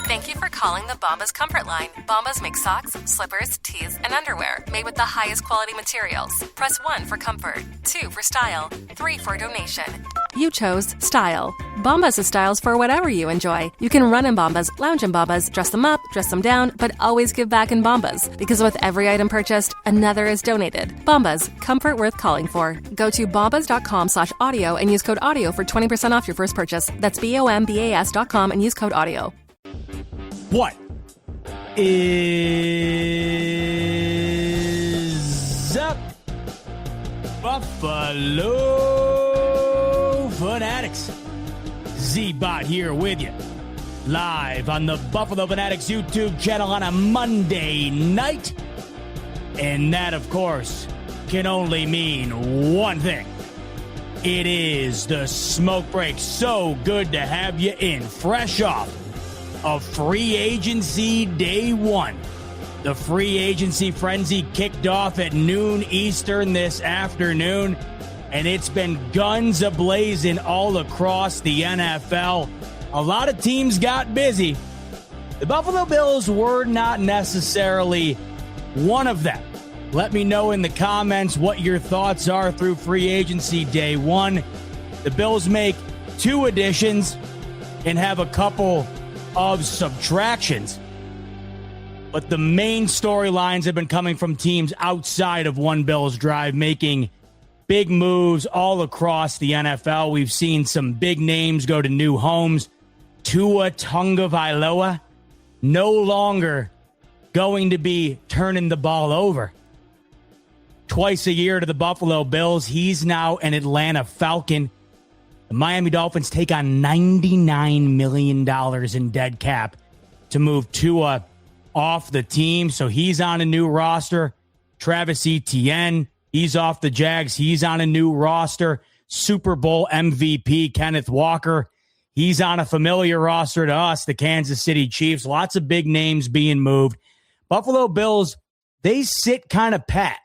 Thank you for calling the Bombas Comfort Line. Bombas make socks, slippers, tees, and underwear made with the highest quality materials. Press 1 for comfort, 2 for style, 3 for donation. You chose style. Bombas has styles for whatever you enjoy. You can run in Bombas, lounge in Bombas, dress them up, dress them down, but always give back in Bombas. Because with every item purchased, another is donated. Bombas, comfort worth calling for. Go to bombas.com/audio and use code AUDIO for 20% off your first purchase. That's BOMBAS.com and use code AUDIO. What is up, Buffalo Fanatics? Z-Bot here with you, live on the Buffalo Fanatics YouTube channel on a Monday night. And that, of course, can only mean one thing. It is the smoke break. So good to have you in, fresh off of free agency day one. The free agency frenzy kicked off at noon Eastern this afternoon, and it's been guns a-blazing all across the NFL. A lot of teams got busy. The Buffalo Bills were not necessarily one of them. Let me know in the comments what your thoughts are through free agency day one. The Bills make 2 additions and have a couple of subtractions, but the main storylines have been coming from teams outside of one Bills drive, making big moves all across the NFL. We've seen some big names go to new homes. Tua Tagovailoa no longer going to be turning the ball over twice a year to the Buffalo Bills. He's now an Atlanta Falcon. The Miami Dolphins take on $99 million in dead cap to move Tua off the team. So he's on a new roster. Travis Etienne, he's off the Jags. He's on a new roster. Super Bowl MVP Kenneth Walker, he's on a familiar roster to us, the Kansas City Chiefs. Lots of big names being moved. Buffalo Bills, they sit kind of pat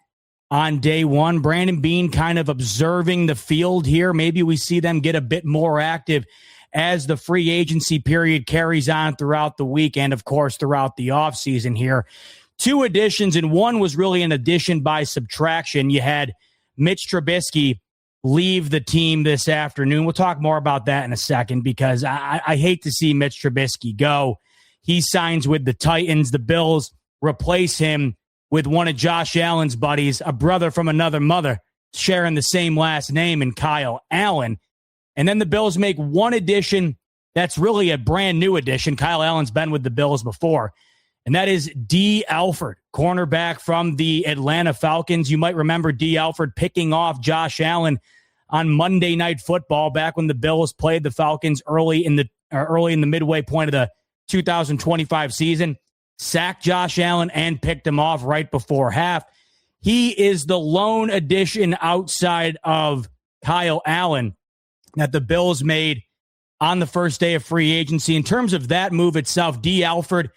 on day one. Brandon Beane kind of observing the field here. Maybe we see them get a bit more active as the free agency period carries on throughout the week and, of course, throughout the offseason here. 2 additions, and one was really an addition by subtraction. You had Mitch Trubisky leave the team this afternoon. We'll talk more about that in a second because I hate to see Mitch Trubisky go. He signs with the Titans. The Bills replace him with one of Josh Allen's buddies, a brother from another mother, sharing the same last name, in Kyle Allen. And then the Bills make one addition that's really a brand new addition. Kyle Allen's been with the Bills before, and that is D. Alford, cornerback from the Atlanta Falcons. You might remember D. Alford picking off Josh Allen on Monday Night Football back when the Bills played the Falcons early in the midway point of the 2025 season. Sacked Josh Allen and picked him off right before half. He is the lone addition outside of Kyle Allen that the Bills made on the first day of free agency. In terms of that move itself, D. Alford,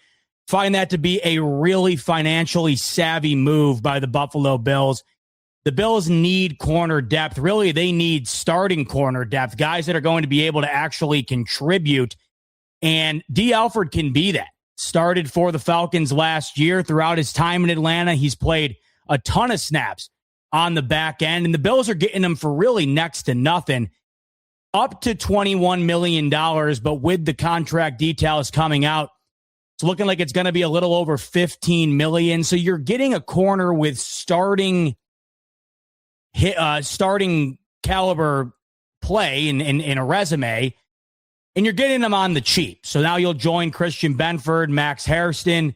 find that to be a really financially savvy move by the Buffalo Bills. The Bills need corner depth. Really, they need starting corner depth, guys that are going to be able to actually contribute. And D. Alford can be that. Started for the Falcons last year. Throughout his time in Atlanta, he's played a ton of snaps on the back end, and the Bills are getting him for really next to nothing, up to $21 million, but with the contract details coming out, it's looking like it's going to be a little over $15 million. So you're getting a corner with starting caliber play in a resume, and you're getting them on the cheap. So now you'll join Christian Benford, Max Hairston.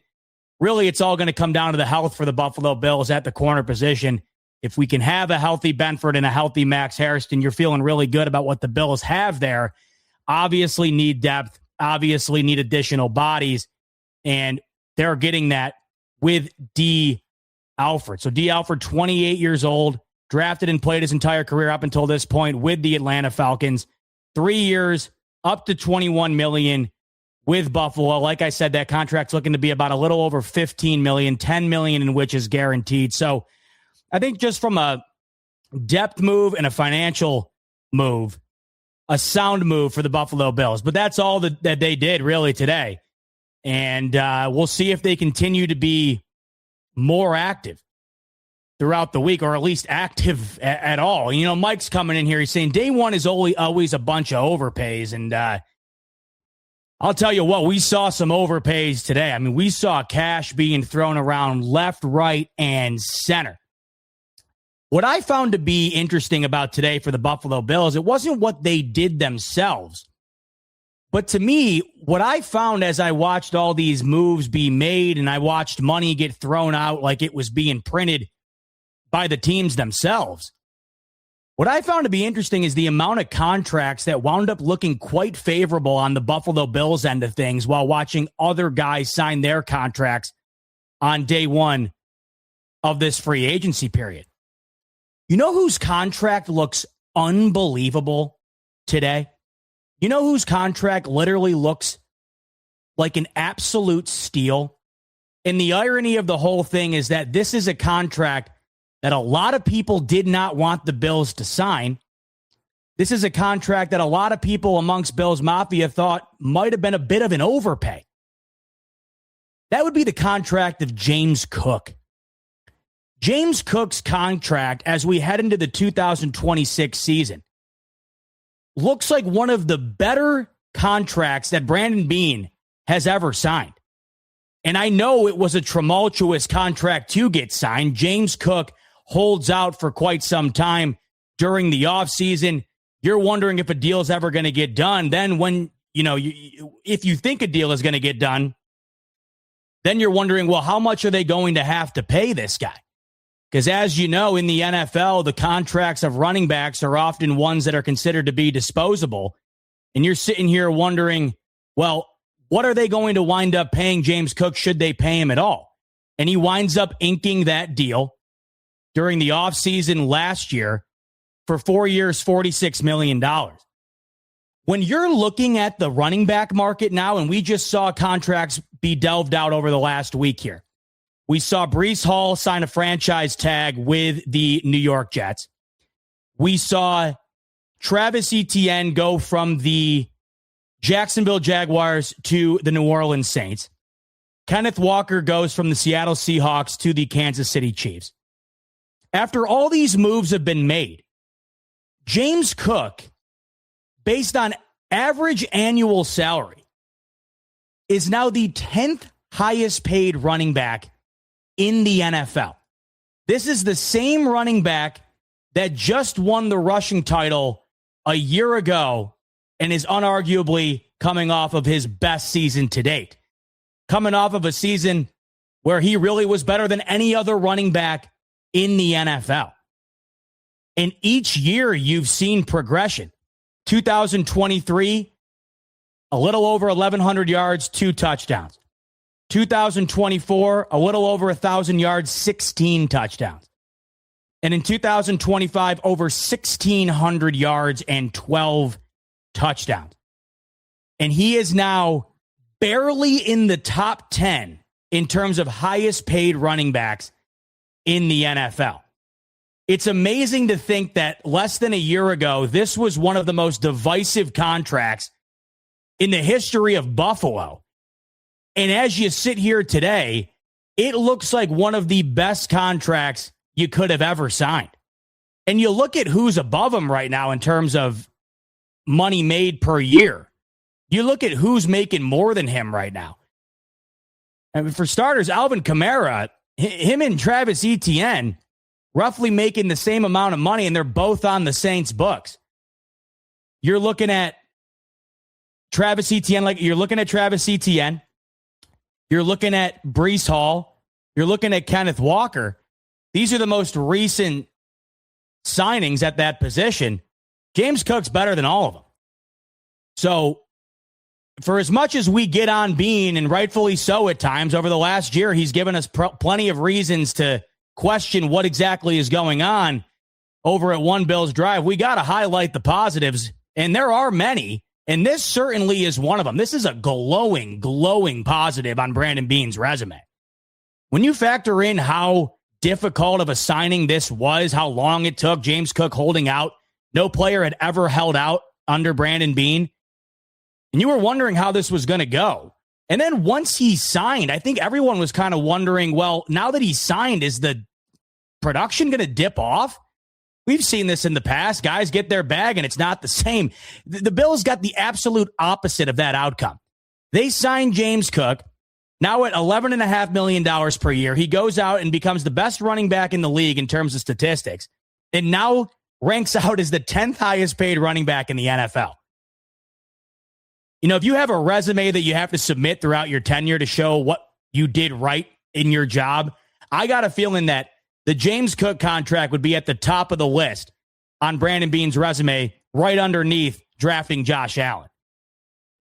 Really, it's all going to come down to the health for the Buffalo Bills at the corner position. If we can have a healthy Benford and a healthy Max Hairston, you're feeling really good about what the Bills have there. Obviously need depth, obviously need additional bodies, and they're getting that with D. Alford. So D. Alford, 28 years old, drafted and played his entire career up until this point with the Atlanta Falcons. 3 years, up to $21 million with Buffalo. Like I said, that contract's looking to be about a little over $15 million, $10 million in which is guaranteed. So I think just from a depth move and a financial move, a sound move for the Buffalo Bills. But that's all that they did really today. And we'll see if they continue to be more active throughout the week, or at least active at all. You know, Mike's coming in here. He's saying day one is always a bunch of overpays. And I'll tell you what, we saw some overpays today. I mean, we saw cash being thrown around left, right, and center. What I found to be interesting about today for the Buffalo Bills, it wasn't what they did themselves. But to me, what I found as I watched all these moves be made and I watched money get thrown out like it was being printed by the teams themselves, what I found to be interesting is the amount of contracts that wound up looking quite favorable on the Buffalo Bills end of things while watching other guys sign their contracts on day one of this free agency period. You know whose contract looks unbelievable today? You know whose contract literally looks like an absolute steal? And the irony of the whole thing is that this is a contract that a lot of people did not want the Bills to sign. This is a contract that a lot of people amongst Bills Mafia thought might have been a bit of an overpay. That would be the contract of James Cook. James Cook's contract, as we head into the 2026 season, looks like one of the better contracts that Brandon Beane has ever signed. And I know it was a tumultuous contract to get signed. James Cook holds out for quite some time during the offseason. You're wondering if a deal is ever going to get done. Then when, if you think a deal is going to get done, then you're wondering, well, how much are they going to have to pay this guy? Because as you know, in the NFL, the contracts of running backs are often ones that are considered to be disposable. And you're sitting here wondering, well, what are they going to wind up paying James Cook should they pay him at all? And he winds up inking that deal during the offseason last year for 4 years, $46 million. When you're looking at the running back market now, and we just saw contracts be delved out over the last week here. We saw Breece Hall sign a franchise tag with the New York Jets. We saw Travis Etienne go from the Jacksonville Jaguars to the New Orleans Saints. Kenneth Walker goes from the Seattle Seahawks to the Kansas City Chiefs. After all these moves have been made, James Cook, based on average annual salary, is now the 10th highest paid running back in the NFL. This is the same running back that just won the rushing title a year ago and is unarguably coming off of his best season to date. Coming off of a season where he really was better than any other running back in the NFL. And each year you've seen progression. 2023, a little over 1,100 yards, 2 touchdowns. 2024, a little over 1,000 yards, 16 touchdowns. And in 2025, over 1,600 yards and 12 touchdowns. And he is now barely in the top 10 in terms of highest paid running backs in the NFL. It's amazing to think that less than a year ago, this was one of the most divisive contracts in the history of Buffalo. And as you sit here today, it looks like one of the best contracts you could have ever signed. And you look at who's above him right now in terms of money made per year. You look at who's making more than him right now. I mean, for starters, Alvin Kamara, him and Travis Etienne, roughly making the same amount of money, and they're both on the Saints' books. You're looking at Travis Etienne, you're looking at Breece Hall, you're looking at Kenneth Walker. These are the most recent signings at that position. James Cook's better than all of them. So, for as much as we get on Beane, and rightfully so at times, over the last year, he's given us plenty of reasons to question what exactly is going on over at One Bills Drive. We got to highlight the positives, and there are many, and this certainly is one of them. This is a glowing positive on Brandon Beane's resume. When you factor in how difficult of a signing this was, how long it took, James Cook holding out, no player had ever held out under Brandon Beane, and you were wondering how this was going to go. And then once he signed, I think everyone was kind of wondering, well, now that he's signed, is the production going to dip off? We've seen this in the past. Guys get their bag and it's not the same. The Bills got the absolute opposite of that outcome. They signed James Cook, now at $11.5 million per year. He goes out and becomes the best running back in the league in terms of statistics, and now ranks out as the 10th highest paid running back in the NFL. You know, if you have a resume that you have to submit throughout your tenure to show what you did right in your job, I got a feeling that the James Cook contract would be at the top of the list on Brandon Beane's resume, right underneath drafting Josh Allen.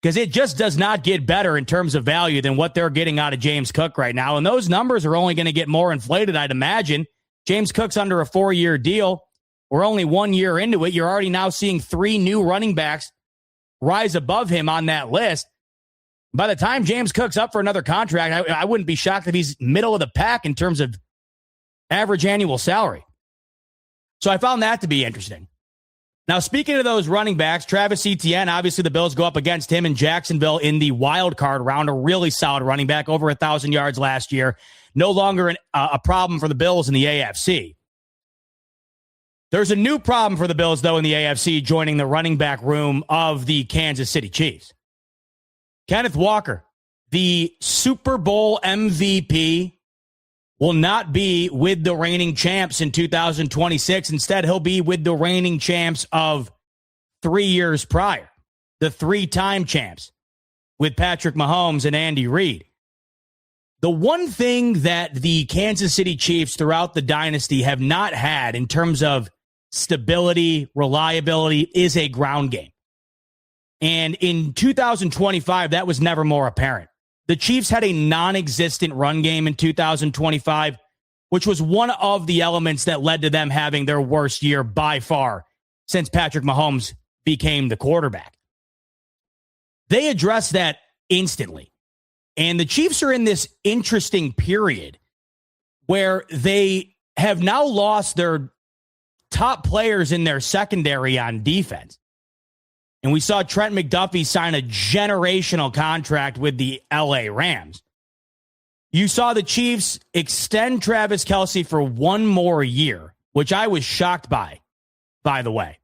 Because it just does not get better in terms of value than what they're getting out of James Cook right now. And those numbers are only going to get more inflated, I'd imagine. James Cook's under a 4-year deal. We're only 1 year into it. You're already now seeing 3 new running backs rise above him on that list. By the time James Cook's up for another contract, I wouldn't be shocked if he's middle of the pack in terms of average annual salary. So I found that to be interesting. Now, speaking of those running backs, Travis Etienne, obviously the Bills go up against him in Jacksonville in the wild card round, a really solid running back, over 1,000 yards last year. No longer a problem for the Bills in the AFC. There's a new problem for the Bills, though, in the AFC, joining the running back room of the Kansas City Chiefs. Kenneth Walker, the Super Bowl MVP, will not be with the reigning champs in 2026. Instead, he'll be with the reigning champs of 3 years prior, the 3-time champs, with Patrick Mahomes and Andy Reid. The one thing that the Kansas City Chiefs throughout the dynasty have not had in terms of stability, reliability, is a ground game. And in 2025, that was never more apparent. The Chiefs had a non-existent run game in 2025, which was one of the elements that led to them having their worst year by far since Patrick Mahomes became the quarterback. They addressed that instantly. And the Chiefs are in this interesting period where they have now lost their top players in their secondary on defense. And we saw Trent McDuffie sign a generational contract with the LA Rams. You saw the Chiefs extend Travis Kelce for 1 more year, which I was shocked by the way,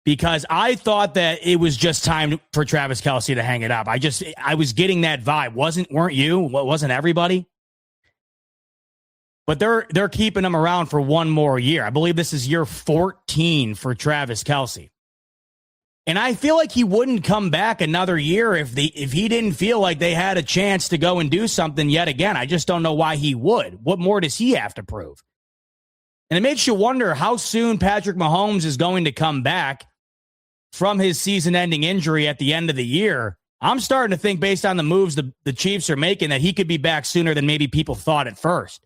because I thought that it was just time for Travis Kelce to hang it up. I was getting that vibe. Weren't you? Wasn't everybody? But they're keeping him around for 1 more year. I believe this is year 14 for Travis Kelce. And I feel like he wouldn't come back another year if he didn't feel like they had a chance to go and do something yet again. I just don't know why he would. What more does he have to prove? And it makes you wonder how soon Patrick Mahomes is going to come back from his season-ending injury at the end of the year. I'm starting to think, based on the moves the Chiefs are making, that he could be back sooner than maybe people thought at first.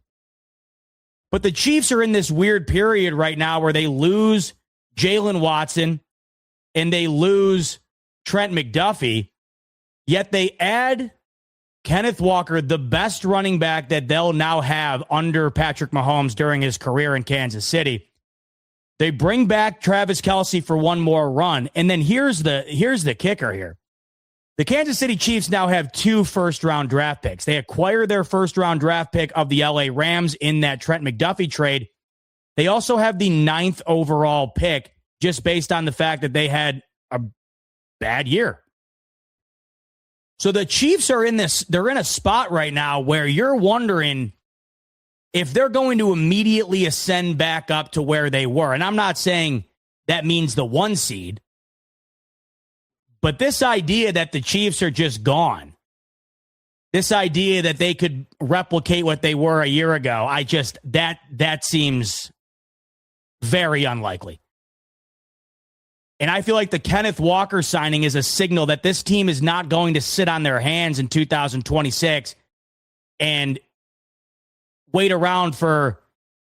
But the Chiefs are in this weird period right now where they lose Jalen Watson and they lose Trent McDuffie, yet they add Kenneth Walker, the best running back that they'll now have under Patrick Mahomes during his career in Kansas City. They bring back Travis Kelce for 1 more run. And then here's the kicker here. The Kansas City Chiefs now have 2 first-round draft picks. They acquired their first-round draft pick of the LA Rams in that Trent McDuffie trade. They also have the 9th overall pick, just based on the fact that they had a bad year. So the Chiefs are they're in a spot right now where you're wondering if they're going to immediately ascend back up to where they were. And I'm not saying that means the 1 seed, but this idea that the Chiefs are just gone, this idea that they could replicate what they were a year ago, that seems very unlikely. And I feel like the Kenneth Walker signing is a signal that this team is not going to sit on their hands in 2026 and wait around for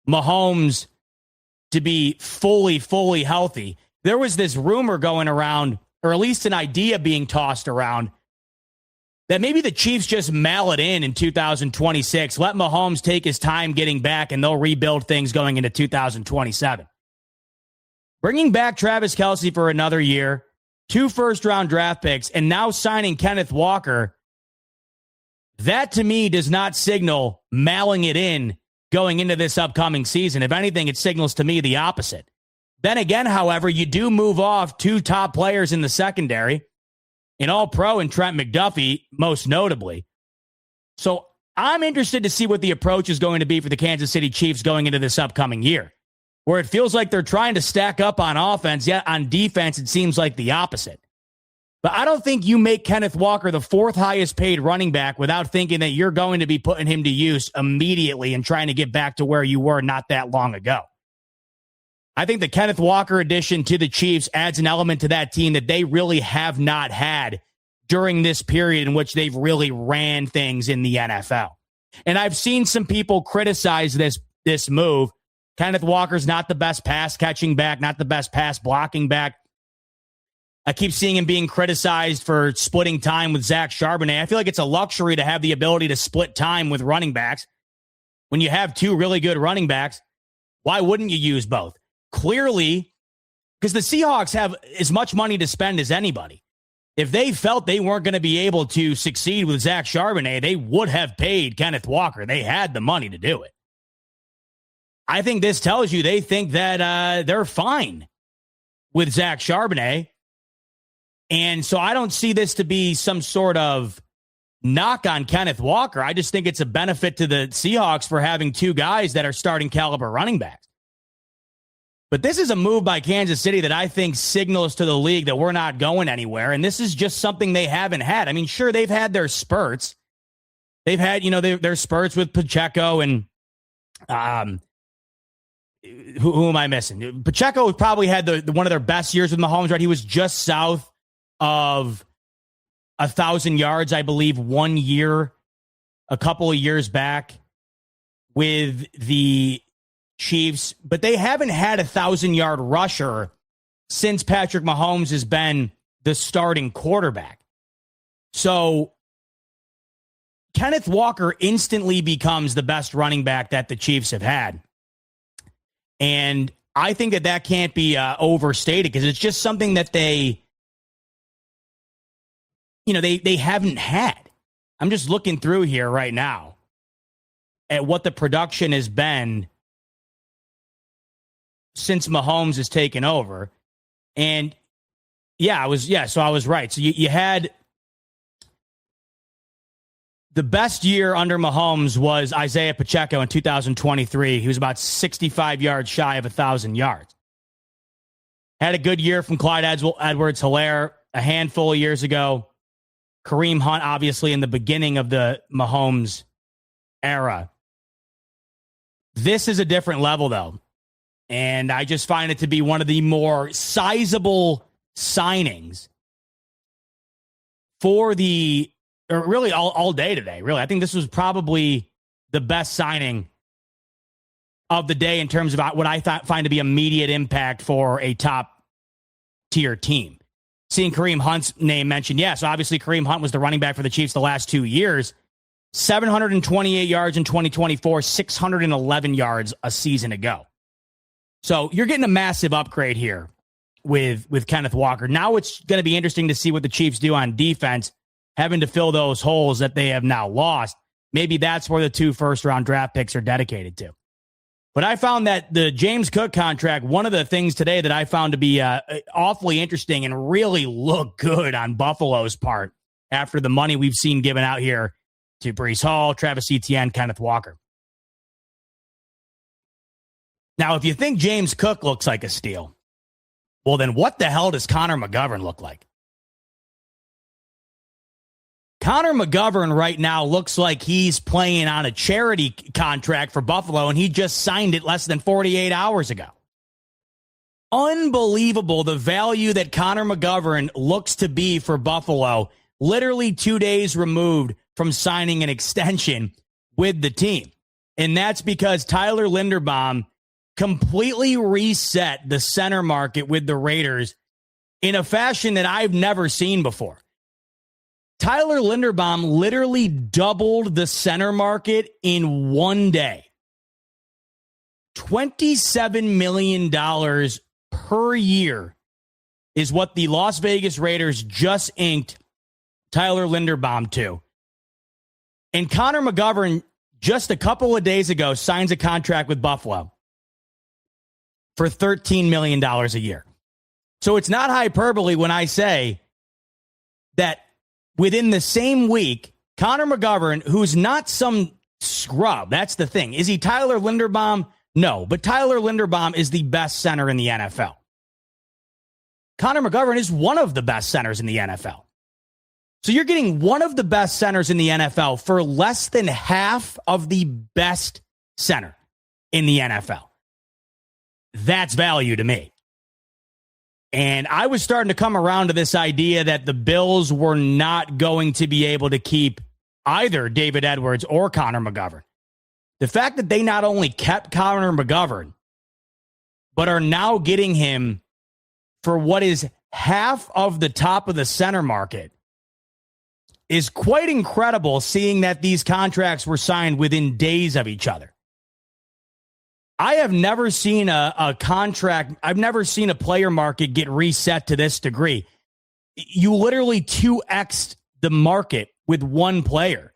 Mahomes to be fully healthy. There was this rumor going around, or at least an idea being tossed around, that maybe the Chiefs just mail it in 2026, let Mahomes take his time getting back, and they'll rebuild things going into 2027. Bringing back Travis Kelce for another year, 2 first-round draft picks, and now signing Kenneth Walker, That to me does not signal mailing it in going into this upcoming season. If anything, it signals to me the opposite. Then again, however, you do move off two top players in the secondary, an All-Pro and Trent McDuffie, most notably. So I'm interested to see what the approach is going to be for the Kansas City Chiefs going into this upcoming year, where it feels like they're trying to stack up on offense, yet on defense it seems like the opposite. But I don't think you make Kenneth Walker the fourth highest paid running back without thinking that you're going to be putting him to use immediately and trying to get back to where you were not that long ago. I think the Kenneth Walker addition to the Chiefs adds an element to that team that they really have not had during this period in which they've really ran things in the NFL. And I've seen some people criticize this move. Kenneth Walker's not the best pass catching back, not the best pass blocking back. I keep seeing him being criticized for splitting time with Zach Charbonnet. I feel like it's a luxury to have the ability to split time with running backs. When you have two really good running backs, why wouldn't you use both? Clearly, because the Seahawks have as much money to spend as anybody. If they felt they weren't going to be able to succeed with Zach Charbonnet, they would have paid Kenneth Walker. They had the money to do it. I think this tells you they think that they're fine with Zach Charbonnet. And so I don't see this to be some sort of knock on Kenneth Walker. I just think it's a benefit to the Seahawks for having two guys that are starting caliber running backs. But this is a move by Kansas City that I think signals to the league that we're not going anywhere. And this is just something they haven't had. I mean, sure, they've had their spurts. They've had, their spurts with Pacheco and who am I missing? Pacheco probably had the one of their best years with Mahomes, right? He was just south of 1,000 yards, I believe, 1 year, a couple of years back with the Chiefs, but they haven't had a 1,000-yard rusher since Patrick Mahomes has been the starting quarterback. So Kenneth Walker instantly becomes the best running back that the Chiefs have had. And I think that can't be overstated because it's just something that they haven't had. I'm just looking through here right now at what the production has been since Mahomes has taken over. And so I was right. So you had the best year under Mahomes was Isaiah Pacheco in 2023. He was about 65 yards shy of 1,000 yards. Had a good year from Clyde Edwards-Helaire a handful of years ago. Kareem Hunt, obviously, in the beginning of the Mahomes era. This is a different level, though. And I just find it to be one of the more sizable signings for really all day today. Really, I think this was probably the best signing of the day in terms of what I find to be immediate impact for a top tier team. Seeing Kareem Hunt's name mentioned, yes, obviously Kareem Hunt was the running back for the Chiefs the last 2 years. 728 yards in 2024, 611 yards a season ago. So you're getting a massive upgrade here with Kenneth Walker. Now it's going to be interesting to see what the Chiefs do on defense, having to fill those holes that they have now lost. Maybe that's where the 2 first-round draft picks are dedicated to. But I found that the James Cook contract, one of the things today that I found to be awfully interesting and really look good on Buffalo's part after the money we've seen given out here to Breece Hall, Travis Etienne, Kenneth Walker. Now, if you think James Cook looks like a steal, well, then what the hell does Connor McGovern look like? Connor McGovern right now looks like he's playing on a charity contract for Buffalo, and he just signed it less than 48 hours ago. Unbelievable the value that Connor McGovern looks to be for Buffalo, literally 2 days removed from signing an extension with the team. And that's because Tyler Linderbaum completely reset the center market with the Raiders in a fashion that I've never seen before. Tyler Linderbaum literally doubled the center market in 1 day. $27 million per year is what the Las Vegas Raiders just inked Tyler Linderbaum to. And Connor McGovern, just a couple of days ago, signs a contract with Buffalo for $13 million a year. So it's not hyperbole when I say that within the same week, Connor McGovern, who's not some scrub, that's the thing. Is he Tyler Linderbaum? No, but Tyler Linderbaum is the best center in the NFL. Connor McGovern is one of the best centers in the NFL. So you're getting one of the best centers in the NFL for less than half of the best center in the NFL. That's value to me. And I was starting to come around to this idea that the Bills were not going to be able to keep either David Edwards or Connor McGovern. The fact that they not only kept Connor McGovern, but are now getting him for what is half of the top of the center market is quite incredible, seeing that these contracts were signed within days of each other. I have never seen a contract. I've never seen a player market get reset to this degree. You literally 2x'd the market with one player.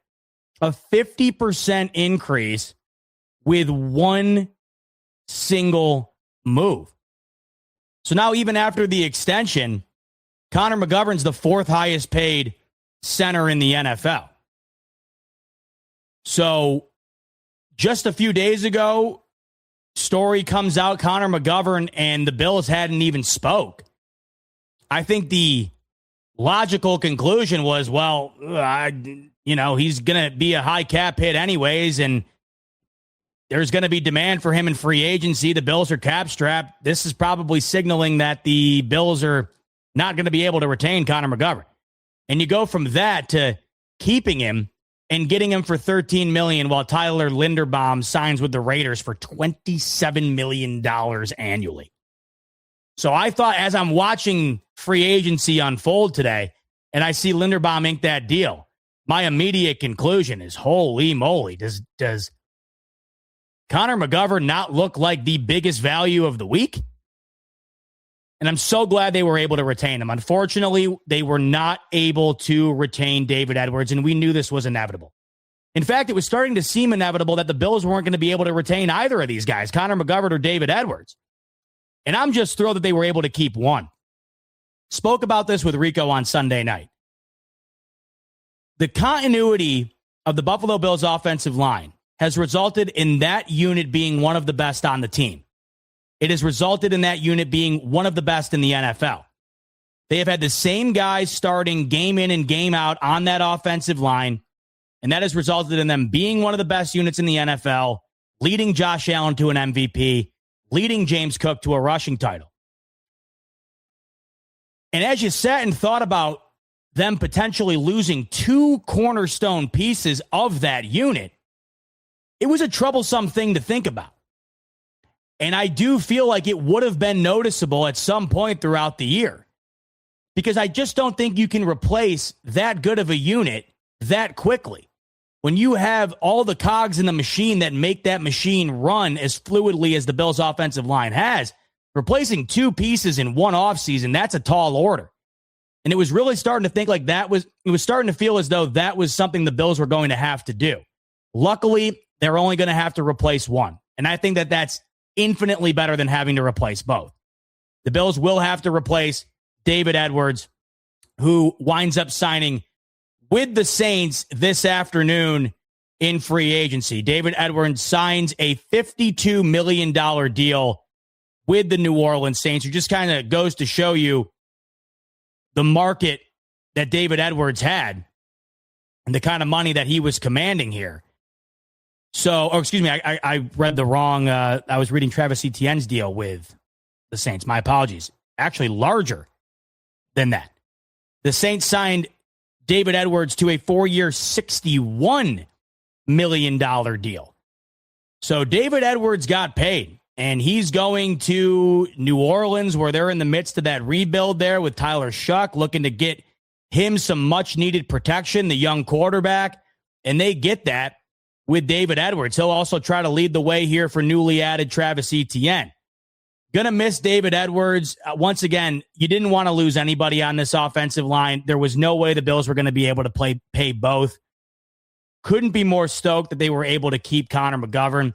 A 50% increase with one single move. So now, even after the extension, Connor McGovern's the fourth highest paid center in the NFL. So just a few days ago, story comes out, Connor McGovern and the Bills hadn't even spoke. I think the logical conclusion was, well, he's going to be a high cap hit anyways, and there's going to be demand for him in free agency. The Bills are cap strapped. This is probably signaling that the Bills are not going to be able to retain Connor McGovern. And you go from that to keeping him and getting him for $13 million while Tyler Linderbaum signs with the Raiders for $27 million annually. So I thought, as I'm watching free agency unfold today and I see Linderbaum ink that deal, my immediate conclusion is, holy moly, does Connor McGovern not look like the biggest value of the week? And I'm so glad they were able to retain him. Unfortunately, they were not able to retain David Edwards, and we knew this was inevitable. In fact, it was starting to seem inevitable that the Bills weren't going to be able to retain either of these guys, Connor McGovern or David Edwards. And I'm just thrilled that they were able to keep one. Spoke about this with Rico on Sunday night. The continuity of the Buffalo Bills offensive line has resulted in that unit being one of the best on the team. It has resulted in that unit being one of the best in the NFL. They have had the same guys starting game in and game out on that offensive line, and that has resulted in them being one of the best units in the NFL, leading Josh Allen to an MVP, leading James Cook to a rushing title. And as you sat and thought about them potentially losing two cornerstone pieces of that unit, it was a troublesome thing to think about. And I do feel like it would have been noticeable at some point throughout the year, because I just don't think you can replace that good of a unit that quickly. When you have all the cogs in the machine that make that machine run as fluidly as the Bills' offensive line has, replacing two pieces in one offseason, that's a tall order. And it was really starting to think like it was starting to feel as though that was something the Bills were going to have to do. Luckily, they're only going to have to replace one. And I think that that's infinitely better than having to replace both. The Bills will have to replace David Edwards, who winds up signing with the Saints this afternoon in free agency. David Edwards signs a $52 million deal with the New Orleans Saints, which just kind of goes to show you the market that David Edwards had and the kind of money that he was commanding here. So, I read the wrong. I was reading Travis Etienne's deal with the Saints. My apologies. Actually, larger than that. The Saints signed David Edwards to a 4-year, $61 million deal. So David Edwards got paid, and he's going to New Orleans, where they're in the midst of that rebuild there with Tyler Shuck, looking to get him some much-needed protection, the young quarterback, and they get that with David Edwards. He'll also try to lead the way here for newly added Travis Etienne. Gonna miss David Edwards. Once again, you didn't want to lose anybody on this offensive line. There was no way the Bills were going to be able to pay both. Couldn't be more stoked that they were able to keep Connor McGovern.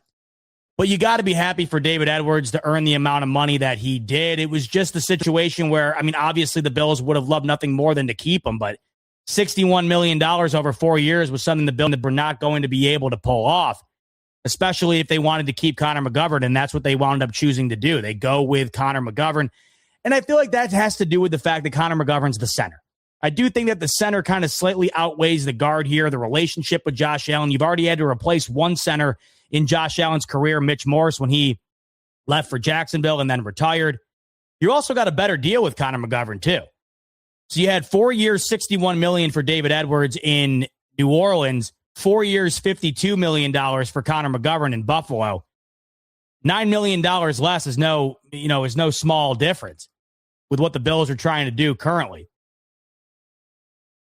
But you got to be happy for David Edwards to earn the amount of money that he did. It was just a situation where, I mean, obviously the Bills would have loved nothing more than to keep him, but $61 million over 4 years was something the Bills were not going to be able to pull off, especially if they wanted to keep Connor McGovern, and that's what they wound up choosing to do. They go with Connor McGovern, and I feel like that has to do with the fact that Connor McGovern's the center. I do think that the center kind of slightly outweighs the guard here, the relationship with Josh Allen. You've already had to replace one center in Josh Allen's career, Mitch Morse, when he left for Jacksonville and then retired. You also got a better deal with Connor McGovern, too. So you had 4 years, $61 million for David Edwards in New Orleans, 4 years, $52 million for Connor McGovern in Buffalo. $9 million less is no small difference with what the Bills are trying to do currently.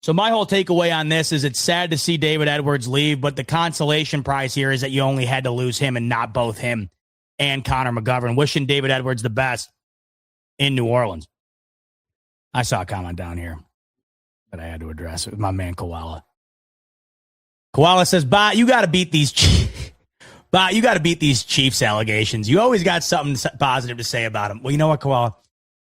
So my whole takeaway on this is it's sad to see David Edwards leave, but the consolation prize here is that you only had to lose him and not both him and Connor McGovern. Wishing David Edwards the best in New Orleans. I saw a comment down here that I had to address with my man Koala. Koala says, "Bot, you got to beat these Chiefs allegations. You always got something positive to say about them." Well, you know what, Koala?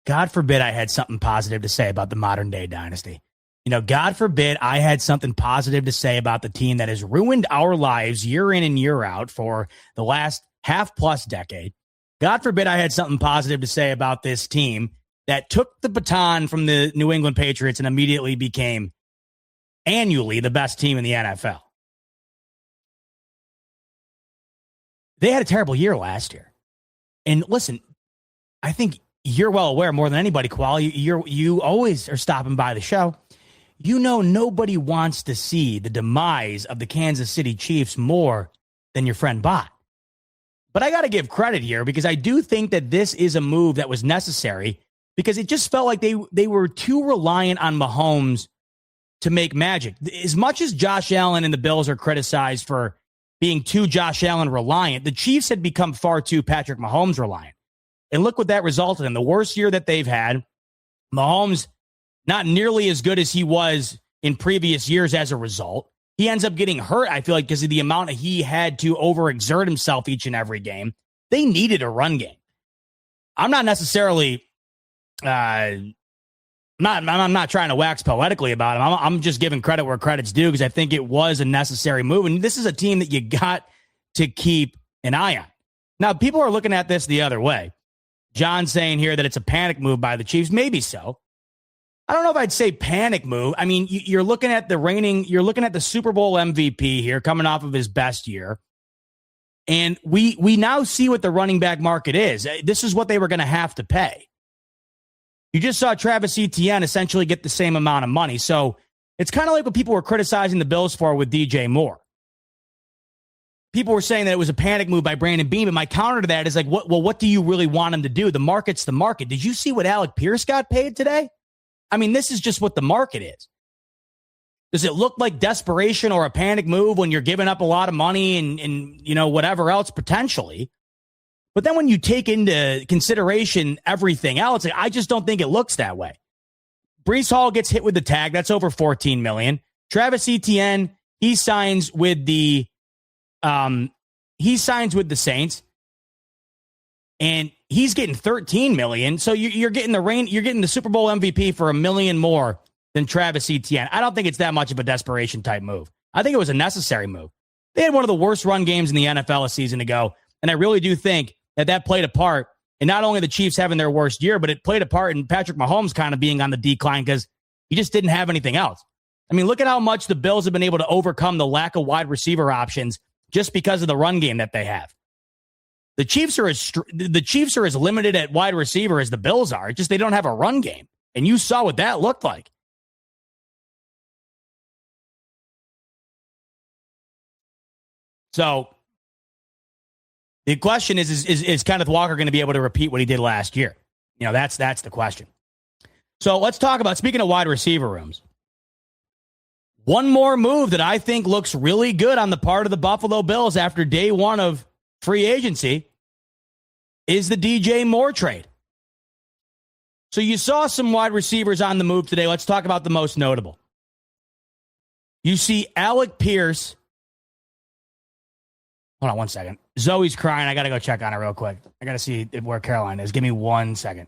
God forbid I had something positive to say about the modern day dynasty. You know, God forbid I had something positive to say about the team that has ruined our lives year in and year out for the last half-plus decade. God forbid I had something positive to say about this team that took the baton from the New England Patriots and immediately became annually the best team in the NFL. They had a terrible year last year. And listen, I think you're well aware more than anybody, Koala. You always are stopping by the show. You know nobody wants to see the demise of the Kansas City Chiefs more than your friend Bot. But I got to give credit here because I do think that this is a move that was necessary because it just felt like they were too reliant on Mahomes to make magic. As much as Josh Allen and the Bills are criticized for being too Josh Allen reliant, the Chiefs had become far too Patrick Mahomes reliant. And look what that resulted in. The worst year that they've had, Mahomes not nearly as good as he was in previous years as a result. He ends up getting hurt, I feel like, because of the amount he had to overexert himself each and every game. They needed a run game. I'm not necessarily, I'm not trying to wax poetically about him. I'm just giving credit where credit's due because I think it was a necessary move. And this is a team that you got to keep an eye on. Now, people are looking at this the other way. John saying here that it's a panic move by the Chiefs. Maybe so. I don't know if I'd say panic move. I mean, you're looking at the Super Bowl MVP here coming off of his best year. And we now see what the running back market is. This is what they were going to have to pay. You just saw Travis Etienne essentially get the same amount of money. So it's kind of like what people were criticizing the Bills for with DJ Moore. People were saying that it was a panic move by Brandon Beane, but my counter to that is like, what do you really want him to do? The market's the market. Did you see what Alec Pierce got paid today? I mean, this is just what the market is. Does it look like desperation or a panic move when you're giving up a lot of money and whatever else potentially? But then when you take into consideration everything else, I just don't think it looks that way. Breece Hall gets hit with the tag. That's over $14 million. Travis Etienne, he signs with the Saints. And he's getting $13 million. So you're getting the Super Bowl MVP for $1 million more than Travis Etienne. I don't think it's that much of a desperation type move. I think it was a necessary move. They had one of the worst run games in the NFL a season ago. And I really do think that played a part in not only the Chiefs having their worst year, but it played a part in Patrick Mahomes kind of being on the decline because he just didn't have anything else. I mean, look at how much the Bills have been able to overcome the lack of wide receiver options just because of the run game that they have. The Chiefs are as limited at wide receiver as the Bills are. It's just they don't have a run game. And you saw what that looked like. So the question is Kenneth Walker going to be able to repeat what he did last year? That's the question. So let's talk about, speaking of wide receiver rooms, one more move that I think looks really good on the part of the Buffalo Bills after day one of free agency is the DJ Moore trade. So you saw some wide receivers on the move today. Let's talk about the most notable. You see Alec Pierce Hold on 1 second. Zoe's crying. I got to go check on her real quick. I got to see where Caroline is. Give me 1 second.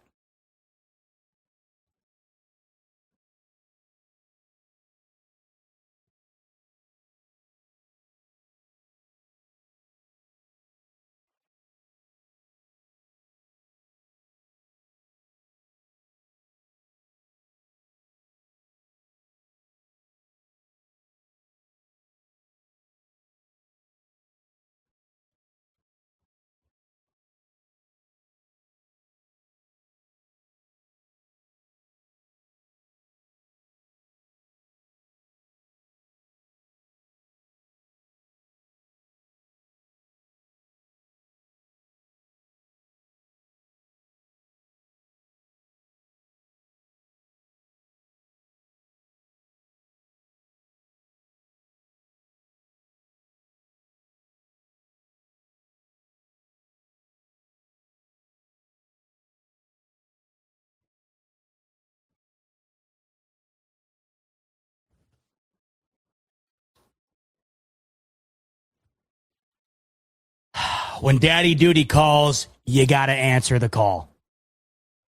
When Daddy Duty calls, you got to answer the call.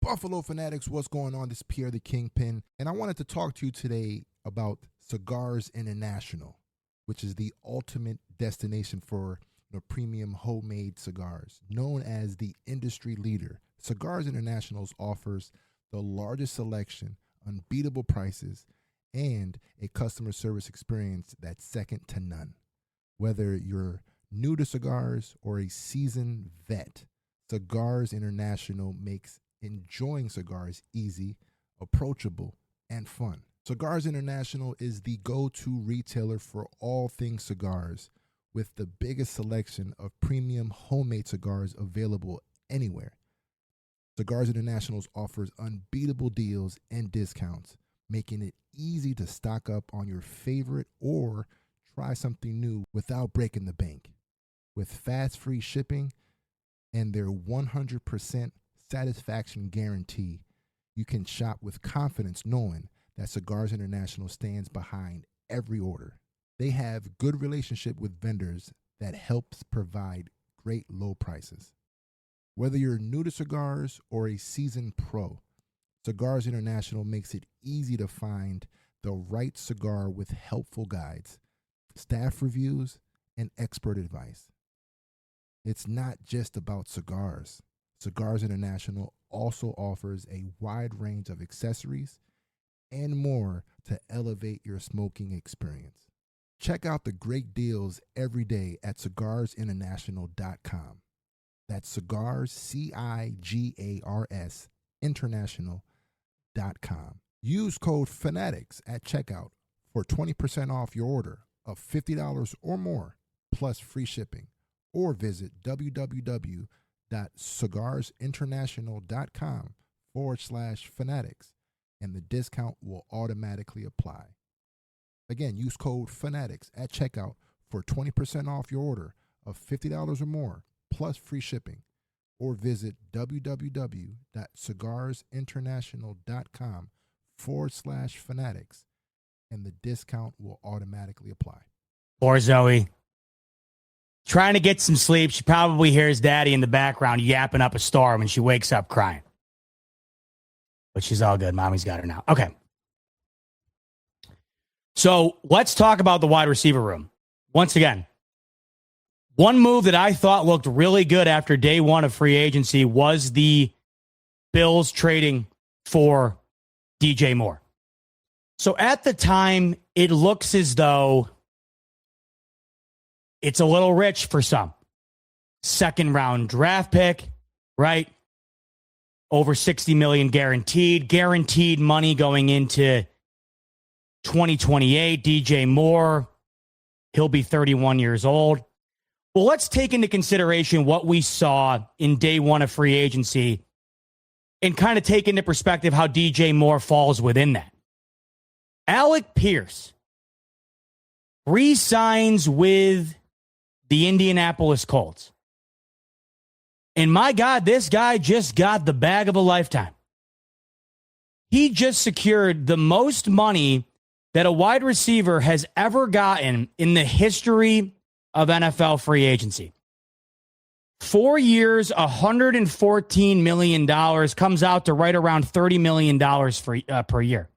Buffalo Fanatics, what's going on? This is Pierre the Kingpin, and I wanted to talk to you today about Cigars International, which is the ultimate destination for premium homemade cigars. Known as the industry leader, Cigars International offers the largest selection, unbeatable prices, and a customer service experience that's second to none. Whether you're new to cigars or a seasoned vet, Cigars International makes enjoying cigars easy, approachable, and fun. Cigars International is the go-to retailer for all things cigars, with the biggest selection of premium homemade cigars available anywhere. Cigars International offers unbeatable deals and discounts, making it easy to stock up on your favorite or try something new without breaking the bank. With fast free shipping and their 100% satisfaction guarantee, you can shop with confidence knowing that Cigars International stands behind every order. They have good relationship with vendors that helps provide great low prices. Whether you're new to cigars or a seasoned pro, Cigars International makes it easy to find the right cigar with helpful guides, staff reviews, and expert advice. It's not just about cigars. Cigars International also offers a wide range of accessories and more to elevate your smoking experience. Check out the great deals every day at cigarsinternational.com. That's cigars, CIGARS, international.com. Use code FANATICS at checkout for 20% off your order of $50 or more, plus free shipping. Or visit www.cigarsinternational.com/fanatics, and the discount will automatically apply. Again, use code FANATICS at checkout for 20% off your order of $50 or more, plus free shipping. Or visit www.cigarsinternational.com/fanatics, and the discount will automatically apply. Poor Zoe. Trying to get some sleep. She probably hears Daddy in the background yapping up a storm when she wakes up crying. But she's all good. Mommy's got her now. Okay. So let's talk about the wide receiver room. Once again, one move that I thought looked really good after day one of free agency was the Bills trading for DJ Moore. So at the time, it looks as though it's a little rich for some. Second round draft pick, right? Over $60 million guaranteed money going into 2028. DJ Moore, he'll be 31 years old. Well, let's take into consideration what we saw in day one of free agency and kind of take into perspective how DJ Moore falls within that. Alec Pierce re-signs with the Indianapolis Colts. And my God, this guy just got the bag of a lifetime. He just secured the most money that a wide receiver has ever gotten in the history of NFL free agency. 4 years, $114 million, comes out to right around $30 million per year.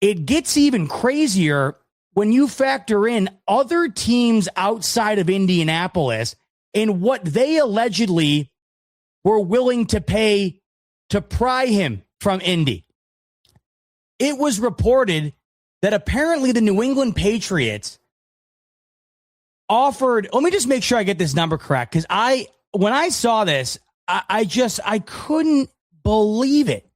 It gets even crazier when you factor in other teams outside of Indianapolis and what they allegedly were willing to pay to pry him from Indy. It was reported that apparently the New England Patriots offered, let me just make sure I get this number correct, because when I saw this, I couldn't believe it.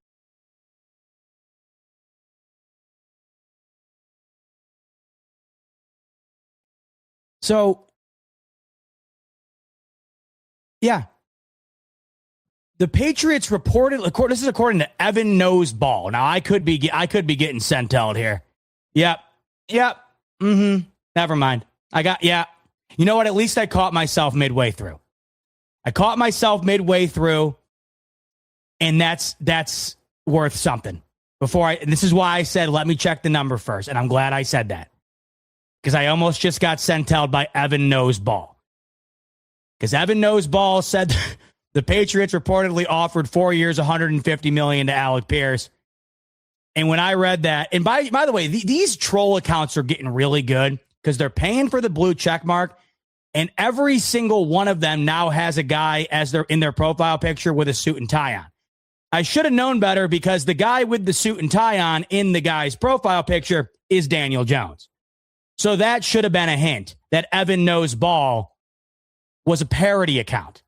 So, yeah. The Patriots reported, this is according to Evan Knows Ball. Now, I could be getting sent out here. Yep. Never mind. You know what? At least I caught myself midway through. And that's worth something. This is why I said, let me check the number first. And I'm glad I said that. Because I almost just got sent out by Evan Knows Ball. Because Evan Knows Ball said the Patriots reportedly offered 4 years, $150 million to Alec Pierce. And when I read that, and by the way, these troll accounts are getting really good because they're paying for the blue check mark, and every single one of them now has a guy as they're in their profile picture with a suit and tie on. I should have known better because the guy with the suit and tie on in the guy's profile picture is Daniel Jones. So that should have been a hint that Evan Knows Ball was a parody account.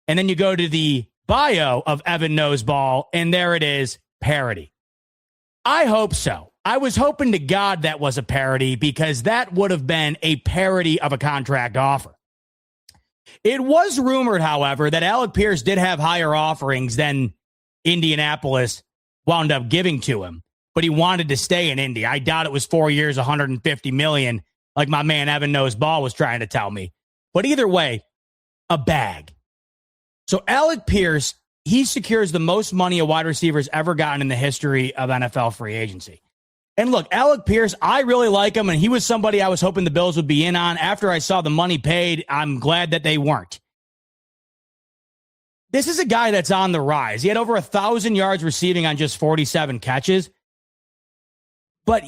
And then you go to the bio of Evan Knows Ball, and there it is, parody. I hope so. I was hoping to God that was a parody because that would have been a parody of a contract offer. It was rumored, however, that Alec Pierce did have higher offerings than Indianapolis wound up giving to him, but he wanted to stay in Indy. I doubt it was 4 years, $150 million, like my man Evan Knows Ball was trying to tell me. But either way, a bag. So Alec Pierce, he secures the most money a wide receiver has ever gotten in the history of NFL free agency. And look, Alec Pierce, I really like him, and he was somebody I was hoping the Bills would be in on. After I saw the money paid, I'm glad that they weren't. This is a guy that's on the rise. He had over 1,000 yards receiving on just 47 catches. But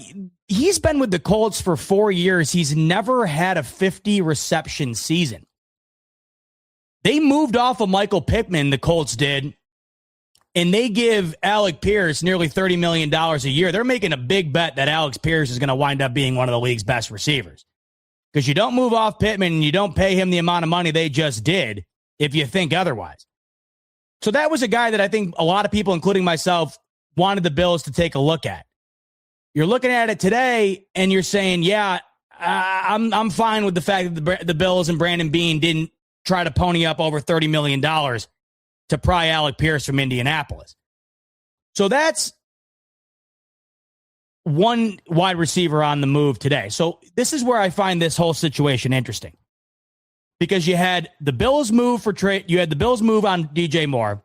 he's been with the Colts for 4 years. He's never had a 50 reception season. They moved off of Michael Pittman, the Colts did, and they give Alec Pierce nearly $30 million a year. They're making a big bet that Alec Pierce is going to wind up being one of the league's best receivers. Because you don't move off Pittman and you don't pay him the amount of money they just did if you think otherwise. So that was a guy that I think a lot of people, including myself, wanted the Bills to take a look at. You're looking at it today and you're saying, yeah, I'm fine with the fact that the Bills and Brandon Beane didn't try to pony up over $30 million to pry Alec Pierce from Indianapolis. So that's one wide receiver on the move today. So this is where I find this whole situation interesting. Because you had the Bills move for trade, you had the Bills move on DJ Moore,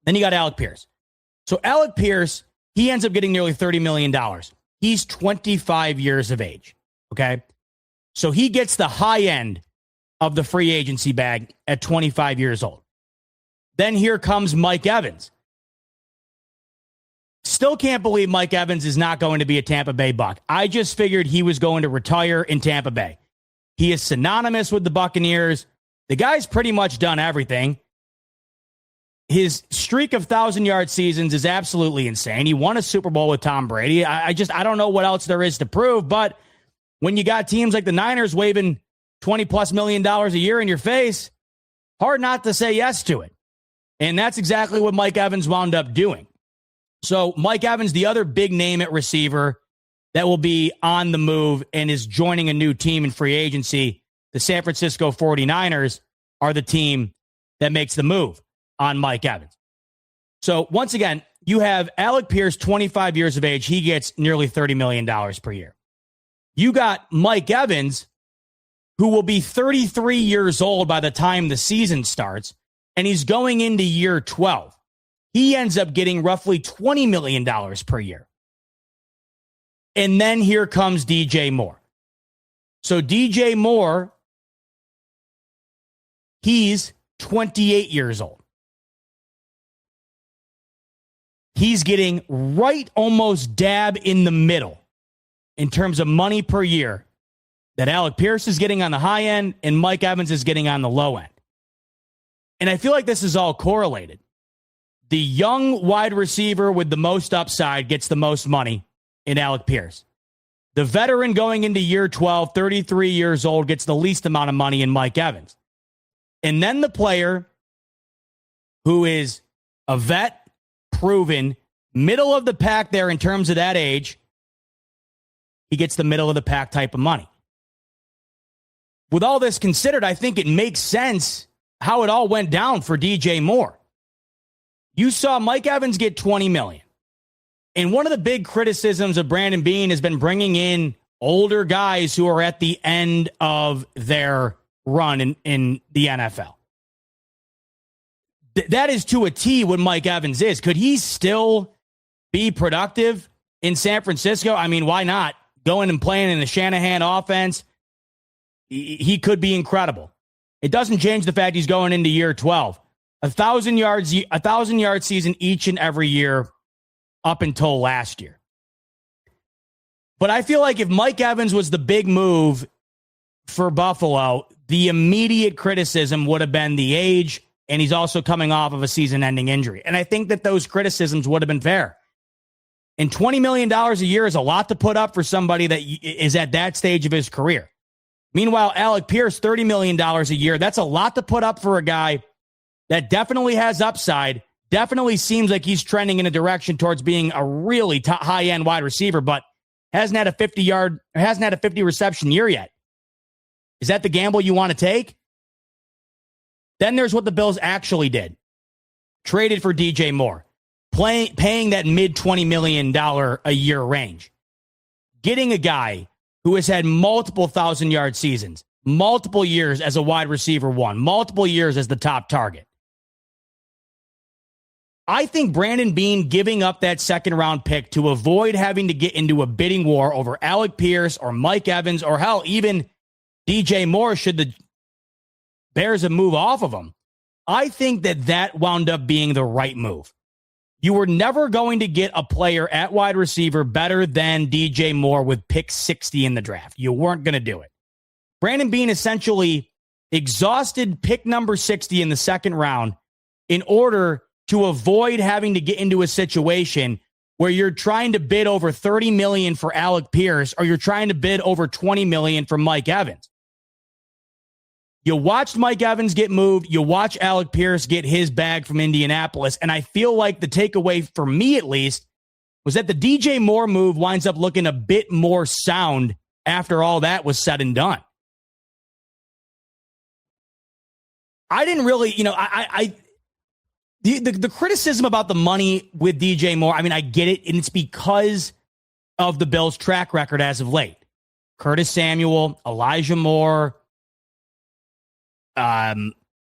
then you got Alec Pierce. So Alec Pierce, he ends up getting nearly $30 million. He's 25 years of age. Okay. So he gets the high end of the free agency bag at 25 years old. Then here comes Mike Evans. Still can't believe Mike Evans is not going to be a Tampa Bay Buck. I just figured he was going to retire in Tampa Bay. He is synonymous with the Buccaneers. The guy's pretty much done everything. His streak of 1,000-yard seasons is absolutely insane. He won a Super Bowl with Tom Brady. I don't know what else there is to prove, but when you got teams like the Niners waving $20+ million a year in your face, hard not to say yes to it. And that's exactly what Mike Evans wound up doing. So Mike Evans, the other big name at receiver that will be on the move and is joining a new team in free agency, the San Francisco 49ers are the team that makes the move on Mike Evans. So once again, you have Alec Pierce, 25 years of age. He gets nearly $30 million per year. You got Mike Evans, who will be 33 years old by the time the season starts, and he's going into year 12. He ends up getting roughly $20 million per year. And then here comes DJ Moore. So DJ Moore He's 28 years old. He's getting right almost dab in the middle in terms of money per year that Alec Pierce is getting on the high end and Mike Evans is getting on the low end. And I feel like this is all correlated. The young wide receiver with the most upside gets the most money in Alec Pierce. The veteran going into year 12, 33 years old, gets the least amount of money in Mike Evans. And then the player who is a vet, proven, middle of the pack there in terms of that age, he gets the middle of the pack type of money. With all this considered, I think it makes sense how it all went down for DJ Moore. You saw Mike Evans get $20 million. And one of the big criticisms of Brandon Beane has been bringing in older guys who are at the end of their run in the NFL. That is to a T what Mike Evans is. Could he still be productive in San Francisco? I mean, why not? Going and playing in the Shanahan offense, he could be incredible. It doesn't change the fact he's going into year 12. 1,000 yard season each and every year up until last year. But I feel like if Mike Evans was the big move for Buffalo, the immediate criticism would have been the age, and he's also coming off of a season-ending injury. And I think that those criticisms would have been fair. And $20 million a year is a lot to put up for somebody that is at that stage of his career. Meanwhile, Alec Pierce, $30 million a year, that's a lot to put up for a guy that definitely has upside, definitely seems like he's trending in a direction towards being a really high-end wide receiver, but hasn't had a 50 reception year yet. Is that the gamble you want to take? Then there's what the Bills actually did. Traded for DJ Moore, paying that mid-$20 million a year range. Getting a guy who has had multiple 1,000-yard seasons, multiple years as a wide receiver one, multiple years as the top target. I think Brandon Beane giving up that second-round pick to avoid having to get into a bidding war over Alec Pierce or Mike Evans or, hell, even DJ Moore should the Bears move off of him. I think that wound up being the right move. You were never going to get a player at wide receiver better than DJ Moore with pick 60 in the draft. You weren't going to do it. Brandon Beane essentially exhausted pick number 60 in the second round in order to avoid having to get into a situation where you're trying to bid over $30 million for Alec Pierce or you're trying to bid over $20 million for Mike Evans. You watched Mike Evans get moved. You watch Alec Pierce get his bag from Indianapolis. And I feel like the takeaway, for me at least, was that the DJ Moore move winds up looking a bit more sound after all that was said and done. I didn't really, the criticism about the money with DJ Moore, I mean, I get it, and it's because of the Bills' track record as of late. Curtis Samuel, Elijah Moore,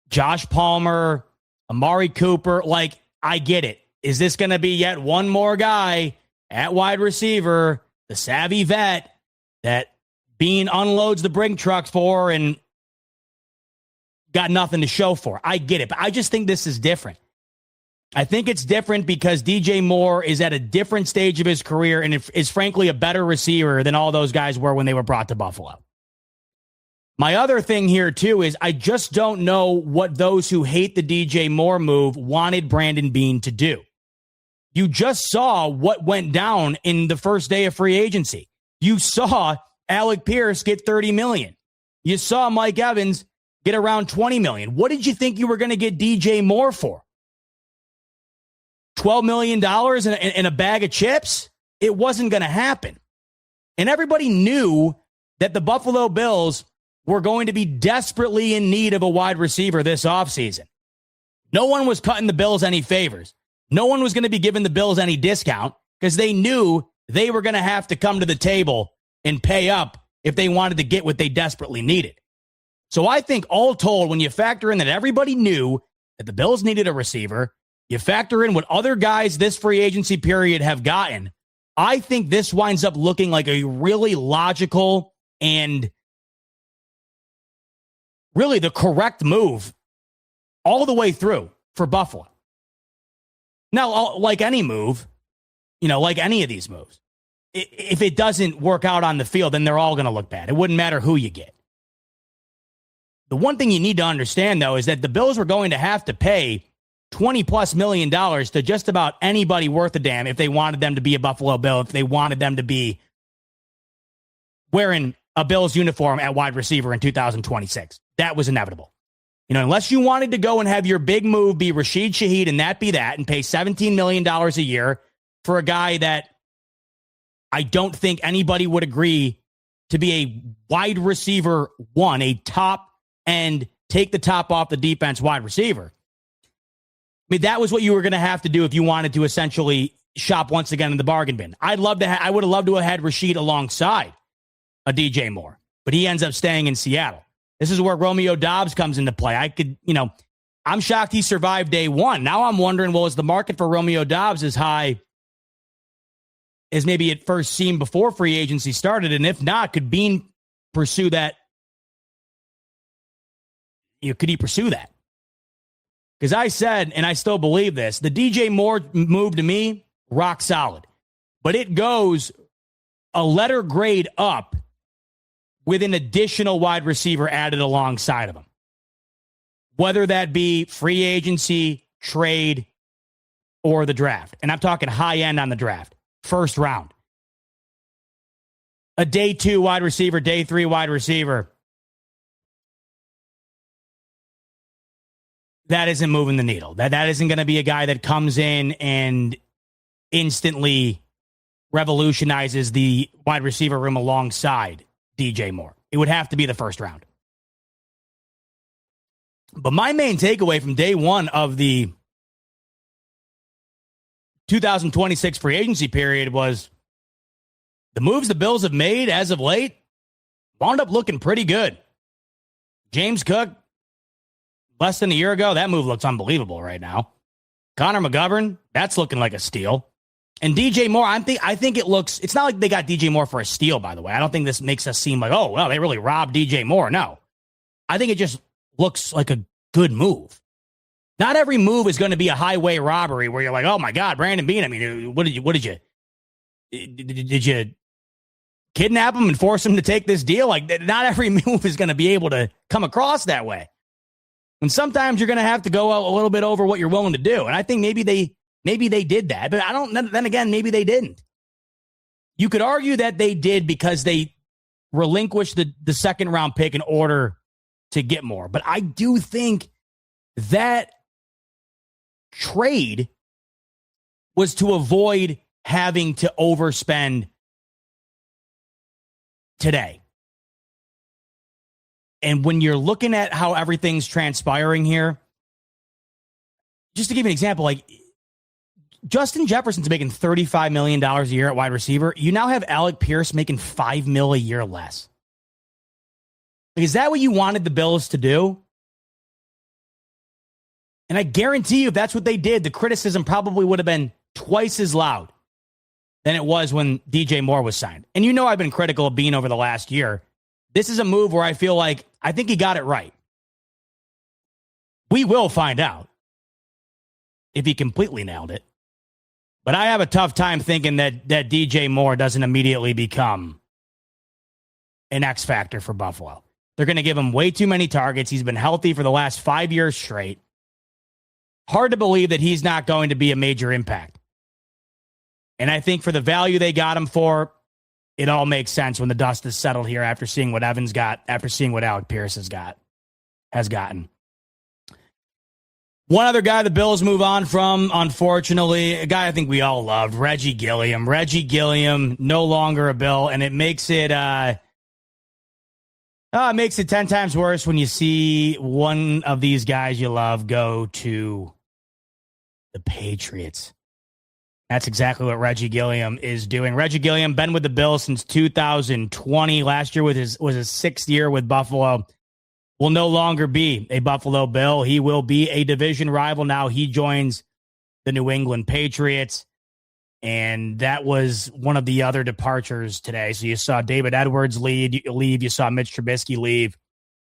Josh Palmer, Amari Cooper. Like, I get it. Is this going to be yet one more guy at wide receiver, the savvy vet that Beane unloads the brink trucks for and got nothing to show for? I get it, but I just think this is different. I think it's different because DJ Moore is at a different stage of his career and is frankly a better receiver than all those guys were when they were brought to Buffalo. My other thing here, too, is I just don't know what those who hate the DJ Moore move wanted Brandon Beane to do. You just saw what went down in the first day of free agency. You saw Alec Pierce get $30 million. You saw Mike Evans get around $20 million. What did you think you were going to get DJ Moore for? $12 million and a bag of chips? It wasn't going to happen. And everybody knew that the Buffalo Bills were going to be desperately in need of a wide receiver this offseason. No one was cutting the Bills any favors. No one was going to be giving the Bills any discount because they knew they were going to have to come to the table and pay up if they wanted to get what they desperately needed. So I think all told, when you factor in that everybody knew that the Bills needed a receiver, you factor in what other guys this free agency period have gotten, I think this winds up looking like a really logical and really the correct move all the way through for Buffalo. Now, like any move, like any of these moves, if it doesn't work out on the field, then they're all going to look bad. It wouldn't matter who you get. The one thing you need to understand, though, is that the Bills were going to have to pay $20+ million to just about anybody worth a damn if they wanted them to be a Buffalo Bill, if they wanted them to be wearing a Bills uniform at wide receiver in 2026. That was inevitable. Unless you wanted to go and have your big move be Rashid Shaheed and that be that and pay $17 million a year for a guy that I don't think anybody would agree to be a wide receiver one, a top end, take the top off the defense wide receiver. I mean, that was what you were going to have to do if you wanted to essentially shop once again in the bargain bin. I would have loved to have had Rashid alongside a DJ Moore, but he ends up staying in Seattle. This is where Romeo Doubs comes into play. I'm shocked he survived day one. Now I'm wondering, well, is the market for Romeo Doubs as high as maybe it first seemed before free agency started? And if not, could Beane pursue that? Could he pursue that? Because I said, and I still believe this, the DJ Moore move to me, rock solid. But it goes a letter grade up with an additional wide receiver added alongside of him. Whether that be free agency, trade, or the draft. And I'm talking high end on the draft. First round. A day 2 wide receiver, day 3 wide receiver. That isn't moving the needle. That isn't going to be a guy that comes in and instantly revolutionizes the wide receiver room alongside DJ Moore. It would have to be the first round. But my main takeaway from day one of the 2026 free agency period was the moves the Bills have made as of late wound up looking pretty good. James Cook, less than a year ago, that move looks unbelievable right now. Connor McGovern, that's looking like a steal. And DJ Moore, I think it's not like they got DJ Moore for a steal, by the way. I don't think this makes us seem like, oh, well, they really robbed DJ Moore. No. I think it just looks like a good move. Not every move is going to be a highway robbery where you're like, oh my God, Brandon Beane. I mean, what did you kidnap him and force him to take this deal? Like, not every move is going to be able to come across that way. And sometimes you're going to have to go a little bit over what you're willing to do. And I think maybe they did that, but then again, maybe they didn't. You could argue that they did because they relinquished the second round pick in order to get more. But I do think that trade was to avoid having to overspend today. And when you're looking at how everything's transpiring here, just to give you an example, like Justin Jefferson's making $35 million a year at wide receiver. You now have Alec Pierce making $5 million a year less. Like, is that what you wanted the Bills to do? And I guarantee you, if that's what they did, the criticism probably would have been twice as loud than it was when DJ Moore was signed. And you know I've been critical of Beane over the last year. This is a move where I feel like I think he got it right. We will find out if he completely nailed it. But I have a tough time thinking that DJ Moore doesn't immediately become an X factor for Buffalo. They're going to give him way too many targets. He's been healthy for the last 5 years straight. Hard to believe that he's not going to be a major impact. And I think for the value they got him for, it all makes sense when the dust is settled here after seeing what Evans got, after seeing what Alec Pierce has gotten. One other guy the Bills move on from, unfortunately, a guy I think we all loved, Reggie Gilliam. Reggie Gilliam, no longer a Bill, and it makes it 10 times worse when you see one of these guys you love go to the Patriots. That's exactly what Reggie Gilliam is doing. Reggie Gilliam, been with the Bills since 2020. Last year was his sixth year with Buffalo. Will no longer be a Buffalo Bill. He will be a division rival now. He joins the New England Patriots. And that was one of the other departures today. So you saw David Edwards leave. You saw Mitch Trubisky leave.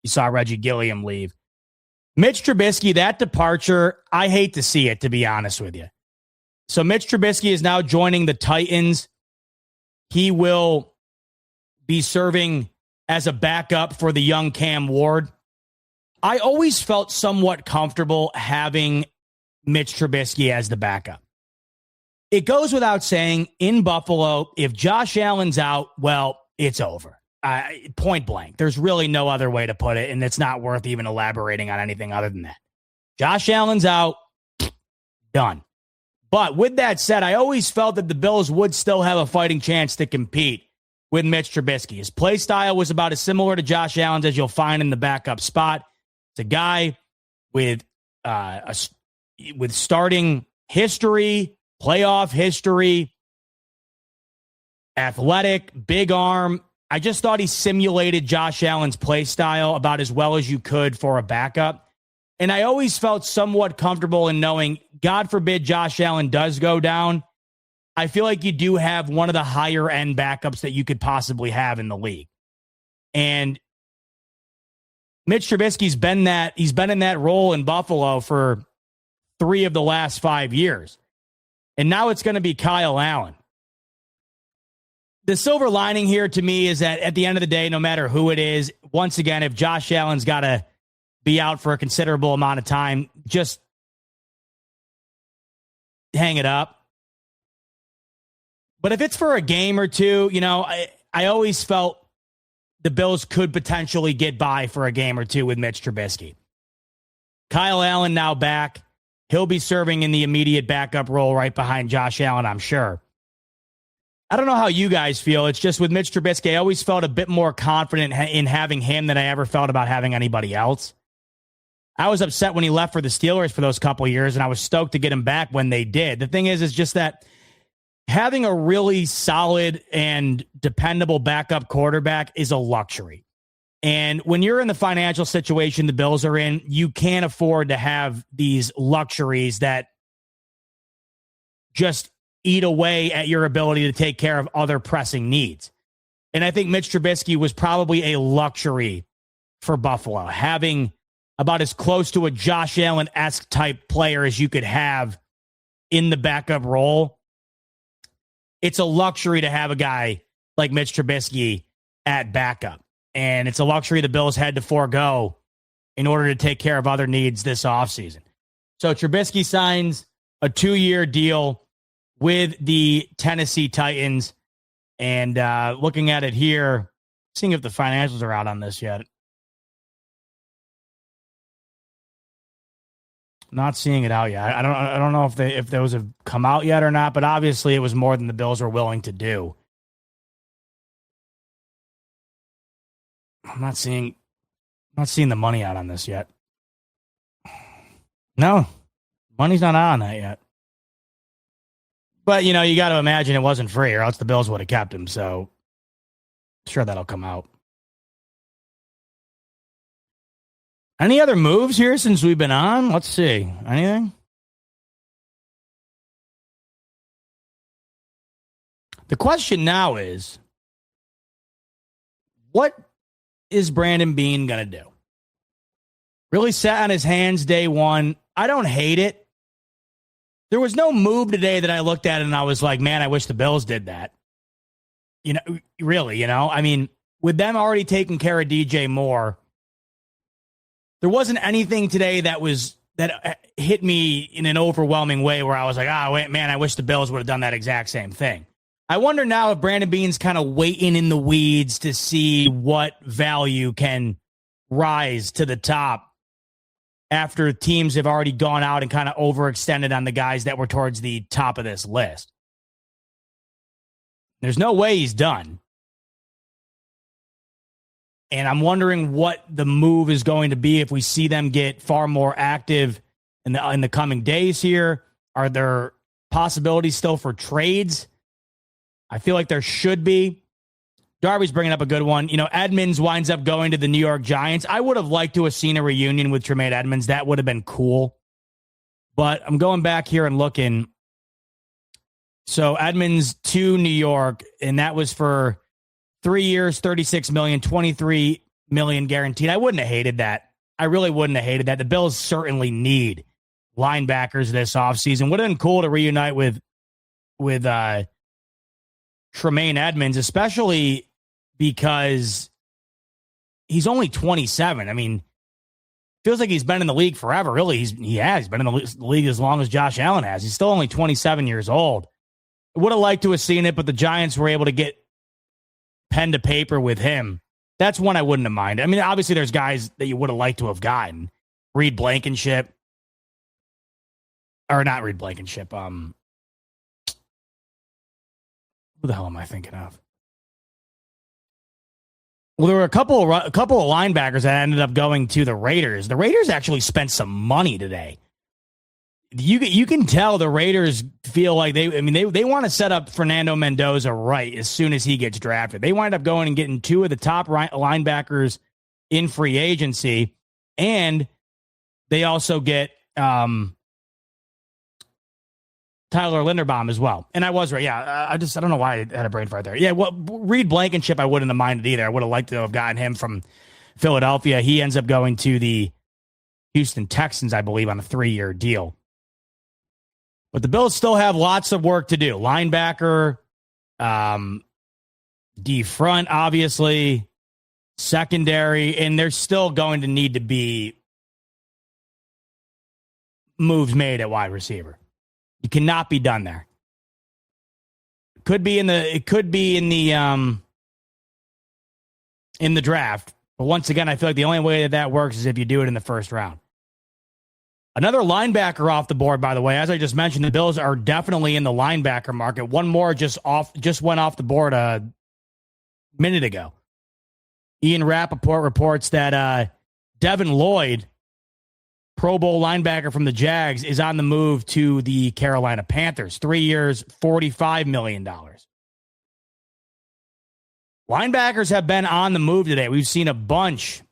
You saw Reggie Gilliam leave. Mitch Trubisky, that departure, I hate to see it, to be honest with you. So Mitch Trubisky is now joining the Titans. He will be serving as a backup for the young Cam Ward. I always felt somewhat comfortable having Mitch Trubisky as the backup. It goes without saying, in Buffalo, if Josh Allen's out, well, it's over. Point blank. There's really no other way to put it, and it's not worth even elaborating on anything other than that. Josh Allen's out, done. But with that said, I always felt that the Bills would still have a fighting chance to compete with Mitch Trubisky. His play style was about as similar to Josh Allen's as you'll find in the backup spot. It's a guy with starting history, playoff history, athletic, big arm. I just thought he simulated Josh Allen's play style about as well as you could for a backup. And I always felt somewhat comfortable in knowing, God forbid Josh Allen does go down, I feel like you do have one of the higher end backups that you could possibly have in the league. And Mitch Trubisky's been in that role in Buffalo for 3 of the last 5 years. And now it's going to be Kyle Allen. The silver lining here to me is that at the end of the day, no matter who it is, once again, if Josh Allen's got to be out for a considerable amount of time, just hang it up. But if it's for a game or two, I always felt the Bills could potentially get by for a game or two with Mitch Trubisky. Kyle Allen now back. He'll be serving in the immediate backup role right behind Josh Allen, I'm sure. I don't know how you guys feel. It's just with Mitch Trubisky, I always felt a bit more confident in having him than I ever felt about having anybody else. I was upset when he left for the Steelers for those couple years, and I was stoked to get him back when they did. The thing is just that having a really solid and dependable backup quarterback is a luxury. And when you're in the financial situation the Bills are in, you can't afford to have these luxuries that just eat away at your ability to take care of other pressing needs. And I think Mitch Trubisky was probably a luxury for Buffalo, having about as close to a Josh Allen-esque type player as you could have in the backup role. It's a luxury to have a guy like Mitch Trubisky at backup. And it's a luxury the Bills had to forego in order to take care of other needs this offseason. So Trubisky signs a 2-year deal with the Tennessee Titans. And looking at it here, seeing if the financials are out on this yet. Not seeing it out yet. I don't know if those have come out yet or not, but obviously it was more than the Bills were willing to do. I'm not seeing the money out on this yet. No, money's not out on that yet. But, you got to imagine it wasn't free, or else the Bills would have kept him. So, sure, that'll come out. Any other moves here since we've been on? Let's see. Anything? The question now is, what is Brandon Beane going to do? Really sat on his hands day one. I don't hate it. There was no move today that I looked at and I was like, man, I wish the Bills did that. Really, I mean, with them already taking care of DJ Moore, there wasn't anything today that hit me in an overwhelming way where I was like, wait, man, I wish the Bills would have done that exact same thing. I wonder now if Brandon Beane's kind of waiting in the weeds to see what value can rise to the top after teams have already gone out and kind of overextended on the guys that were towards the top of this list. There's no way he's done. And I'm wondering what the move is going to be if we see them get far more active in the coming days here. Are there possibilities still for trades? I feel like there should be. Darby's bringing up a good one. Edmonds winds up going to the New York Giants. I would have liked to have seen a reunion with Tremaine Edmonds. That would have been cool. But I'm going back here and looking. So Edmonds to New York, and that was for 3 years, $36 million, $23 million guaranteed. I wouldn't have hated that I really wouldn't have hated that. The Bills certainly need linebackers this offseason. Would have been cool to reunite with Tremaine Edmunds, especially because he's only 27. I mean, feels like he's been in the league forever. Really, he's been in the league as long as Josh Allen has. He's still only 27 years old. I would have liked to have seen it, but the Giants were able to get pen to paper with him. That's one I wouldn't have minded. I mean, obviously there's guys that you would have liked to have gotten. Reed Blankenship. Or not Reed Blankenship. Who the hell am I thinking of? Well, there were a couple of linebackers that ended up going to the Raiders. The Raiders actually spent some money today. You can tell the Raiders feel like they want to set up Fernando Mendoza right as soon as he gets drafted. They wind up going and getting two of the top linebackers in free agency, and they also get Tyler Linderbaum as well. And I was right. Yeah, I don't know why I had a brain fart there. Yeah, well, Reed Blankenship, I wouldn't have minded either. I would have liked to have gotten him from Philadelphia. He ends up going to the Houston Texans, I believe, on a 3-year deal. But the Bills still have lots of work to do. Linebacker, D front, obviously, secondary, and there's still going to need to be moves made at wide receiver. You cannot be done there. It could be in the draft. But once again, I feel like the only way that works is if you do it in the first round. Another linebacker off the board, by the way. As I just mentioned, the Bills are definitely in the linebacker market. One more just went off the board a minute ago. Ian Rappaport reports that Devin Lloyd, Pro Bowl linebacker from the Jags, is on the move to the Carolina Panthers. 3 years, $45 million. Linebackers have been on the move today. We've seen a bunch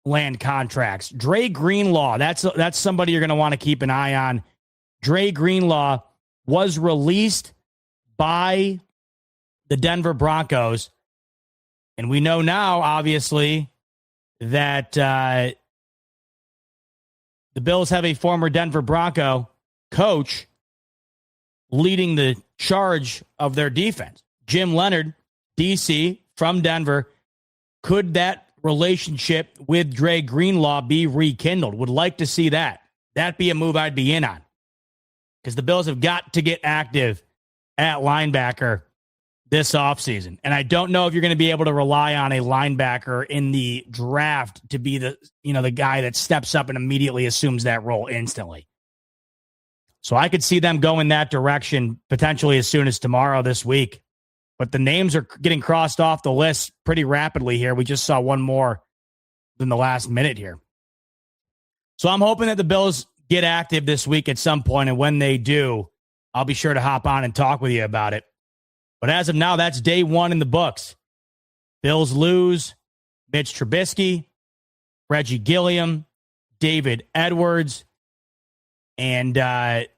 land contracts. Dre Greenlaw, that's somebody you're going to want to keep an eye on. Dre Greenlaw was released by the Denver Broncos. And we know now, obviously, that the Bills have a former Denver Bronco coach leading the charge of their defense. Jim Leonard, DC, from Denver. Could that relationship with Dre Greenlaw be rekindled? Would like to see that. That'd be a move I'd be in on. Because the Bills have got to get active at linebacker this offseason. And I don't know if you're going to be able to rely on a linebacker in the draft to be the guy that steps up and immediately assumes that role instantly. So I could see them go in that direction potentially as soon as tomorrow this week. But the names are getting crossed off the list pretty rapidly here. We just saw one more than the last minute here. So I'm hoping that the Bills get active this week at some point, and when they do, I'll be sure to hop on and talk with you about it. But as of now, that's day one in the books. Bills lose Mitch Trubisky, Reggie Gilliam, David Edwards, and going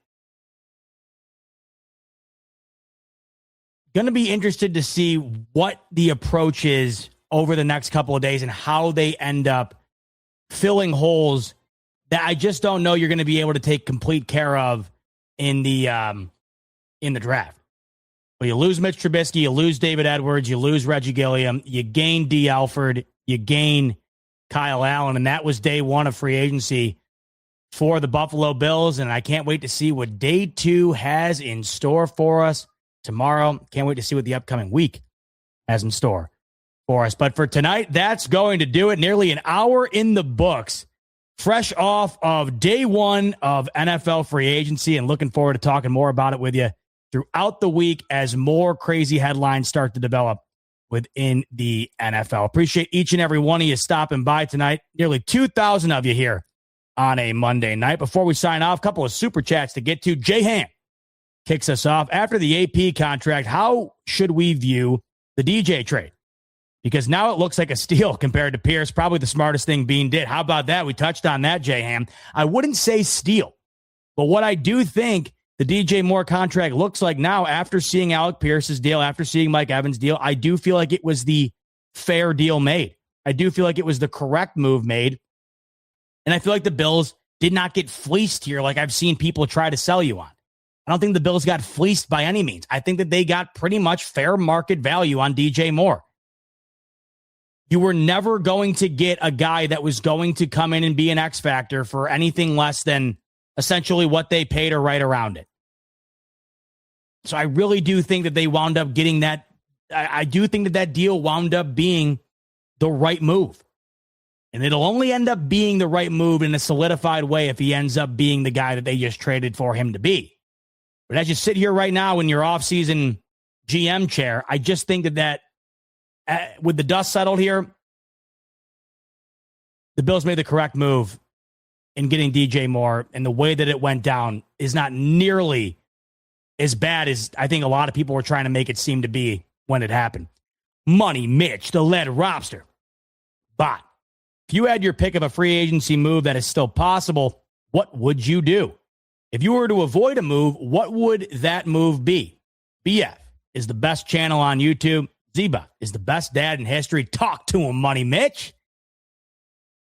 to be interested to see what the approach is over the next couple of days and how they end up filling holes that I just don't know you're going to be able to take complete care of in the draft. Well, you lose Mitch Trubisky, you lose David Edwards, you lose Reggie Gilliam, you gain D. Alford, you gain Kyle Allen, and that was day one of free agency for the Buffalo Bills, and I can't wait to see what day two has in store for us tomorrow. Can't wait to see what the upcoming week has in store for us. But for tonight, that's going to do it. Nearly an hour in the books, fresh off of day one of NFL free agency, and looking forward to talking more about it with you throughout the week as more crazy headlines start to develop within the NFL. Appreciate each and every one of you stopping by tonight. Nearly 2,000 of you here on a Monday night. Before we sign off, a couple of super chats to get to. Jay Ham kicks us off. After the AP contract, how should we view the DJ trade? Because now it looks like a steal compared to Pierce. Probably the smartest thing Bean did. How about that? We touched on that, Jay Ham. I wouldn't say steal, but what I do think the DJ Moore contract looks like now, after seeing Alec Pierce's deal, after seeing Mike Evans' deal, I do feel like it was the fair deal made. I do feel like it was the correct move made. And I feel like the Bills did not get fleeced here like I've seen people try to sell you on. I don't think the Bills got fleeced by any means. I think that they got pretty much fair market value on DJ Moore. You were never going to get a guy that was going to come in and be an X factor for anything less than essentially what they paid or right around it. So I really do think that they wound up getting that. I do think that deal wound up being the right move. And it'll only end up being the right move in a solidified way if he ends up being the guy that they just traded for him to be. But as you sit here right now in your offseason GM chair, I just think that with the dust settled here, the Bills made the correct move in getting DJ Moore, and the way that it went down is not nearly as bad as I think a lot of people were trying to make it seem to be when it happened. Money Mitch, the lead roster. But if you had your pick of a free agency move that is still possible, what would you do? If you were to avoid a move, what would that move be? BF is the best channel on YouTube. Zeba is the best dad in history. Talk to him, Money Mitch.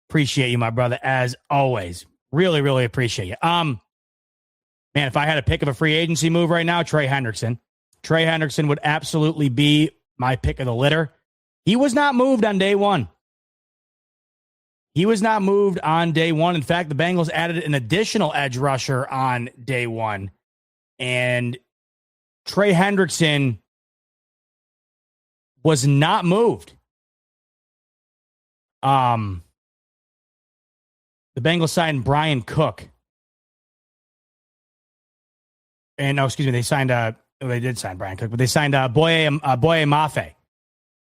Appreciate you, my brother, as always. Really, really appreciate you. Man, if I had a pick of a free agency move right now, Trey Hendrickson. Trey Hendrickson would absolutely be my pick of the litter. He was not moved on day one. He was not moved on day one. In fact, the Bengals added an additional edge rusher on day one. And Trey Hendrickson was not moved. The Bengals signed Brian Cook. And no, excuse me, they signed they did sign Brian Cook, but they signed Boye Mafe.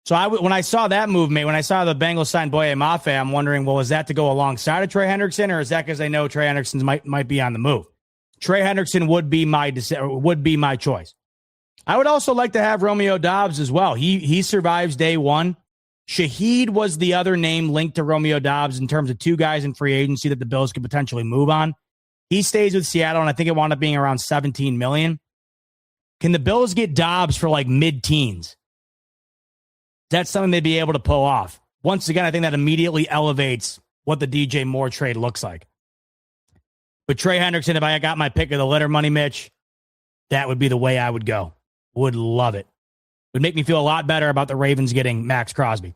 So when I saw that movement, when I saw the Bengals sign Boye Mafe, I'm wondering, well, is that to go alongside of Trey Hendrickson, or is that because they know Trey Hendrickson might be on the move? Trey Hendrickson would be my choice. I would also like to have Romeo Doubs as well. He survives day one. Shaheed was the other name linked to Romeo Doubs in terms of two guys in free agency that the Bills could potentially move on. He stays with Seattle, and I think it wound up being around $17 million. Can the Bills get Doubs for like mid-teens? That's something they'd be able to pull off. Once again, I think that immediately elevates what the DJ Moore trade looks like. But Trey Hendrickson, if I got my pick of the litter, Money Mitch, that would be the way I would go. Would love it. Would make me feel a lot better about the Ravens getting Max Crosby.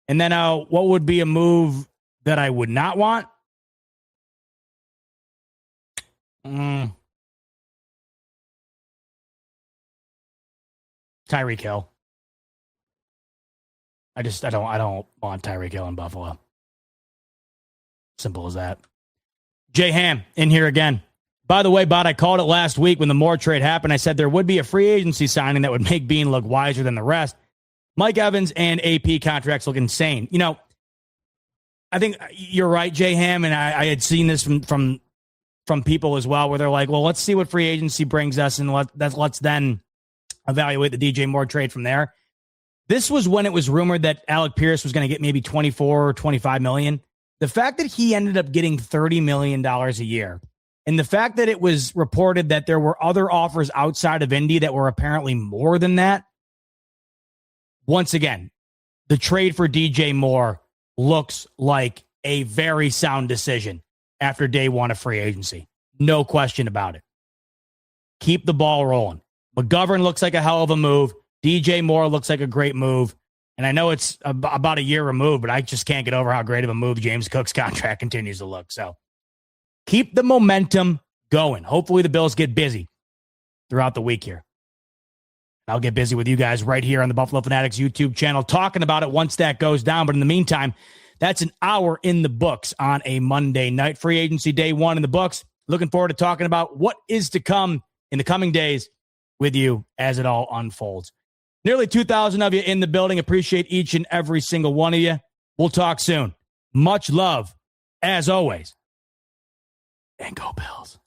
And then what would be a move that I would not want? Tyreek Hill. I don't want Tyreek Hill in Buffalo. Simple as that. Jay Ham in here again. By the way, Bot, I called it last week when the Moore trade happened. I said there would be a free agency signing that would make Bean look wiser than the rest. Mike Evans and AP contracts look insane. You know, I think you're right, Jay Ham, and I had seen this from people as well, where they're like, well, let's see what free agency brings us, and let's then evaluate the DJ Moore trade from there. This was when it was rumored that Alec Pierce was going to get maybe $24 or $25 million. The fact that he ended up getting $30 million a year, and the fact that it was reported that there were other offers outside of Indy that were apparently more than that. Once again, the trade for DJ Moore looks like a very sound decision after day one of free agency. No question about it. Keep the ball rolling. McGovern looks like a hell of a move. DJ Moore looks like a great move. And I know it's about a year removed, but I just can't get over how great of a move James Cook's contract continues to look. So keep the momentum going. Hopefully the Bills get busy throughout the week here. I'll get busy with you guys right here on the Buffalo Fanatics YouTube channel talking about it once that goes down. But in the meantime, that's an hour in the books on a Monday night. Free agency day one in the books. Looking forward to talking about what is to come in the coming days with you as it all unfolds. Nearly 2,000 of you in the building. Appreciate each and every single one of you. We'll talk soon. Much love, as always. And go Bills.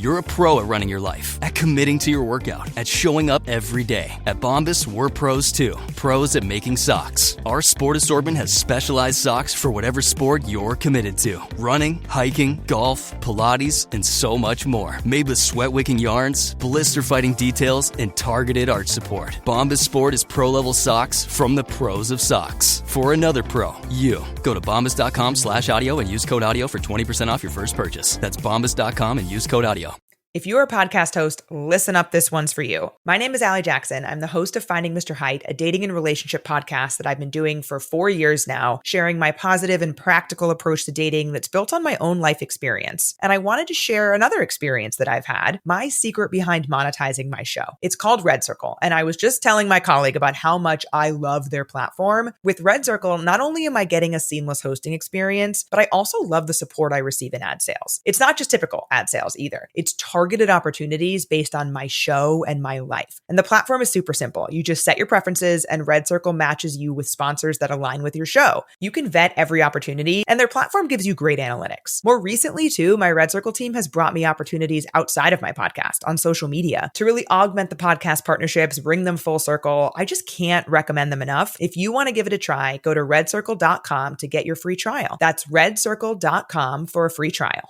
You're a pro at running your life, at committing to your workout, at showing up every day. At Bombas, we're pros too. Pros at making socks. Our sport assortment has specialized socks for whatever sport you're committed to. Running, hiking, golf, Pilates, and so much more. Made with sweat-wicking yarns, blister-fighting details, and targeted arch support. Bombas Sport is pro-level socks from the pros of socks. For another pro, you. Go to bombas.com/audio and use code audio for 20% off your first purchase. That's bombas.com and use code audio. If you're a podcast host, listen up, this one's for you. My name is Allie Jackson. I'm the host of Finding Mr. Height, a dating and relationship podcast that I've been doing for 4 years now, sharing my positive and practical approach to dating that's built on my own life experience. And I wanted to share another experience that I've had, my secret behind monetizing my show. It's called Red Circle, and I was just telling my colleague about how much I love their platform. With Red Circle, not only am I getting a seamless hosting experience, but I also love the support I receive in ad sales. It's not just typical ad sales either. It's targeted opportunities based on my show and my life. And the platform is super simple. You just set your preferences and Red Circle matches you with sponsors that align with your show. You can vet every opportunity and their platform gives you great analytics. More recently too, my Red Circle team has brought me opportunities outside of my podcast on social media to really augment the podcast partnerships, bring them full circle. I just can't recommend them enough. If you want to give it a try, go to redcircle.com to get your free trial. That's redcircle.com for a free trial.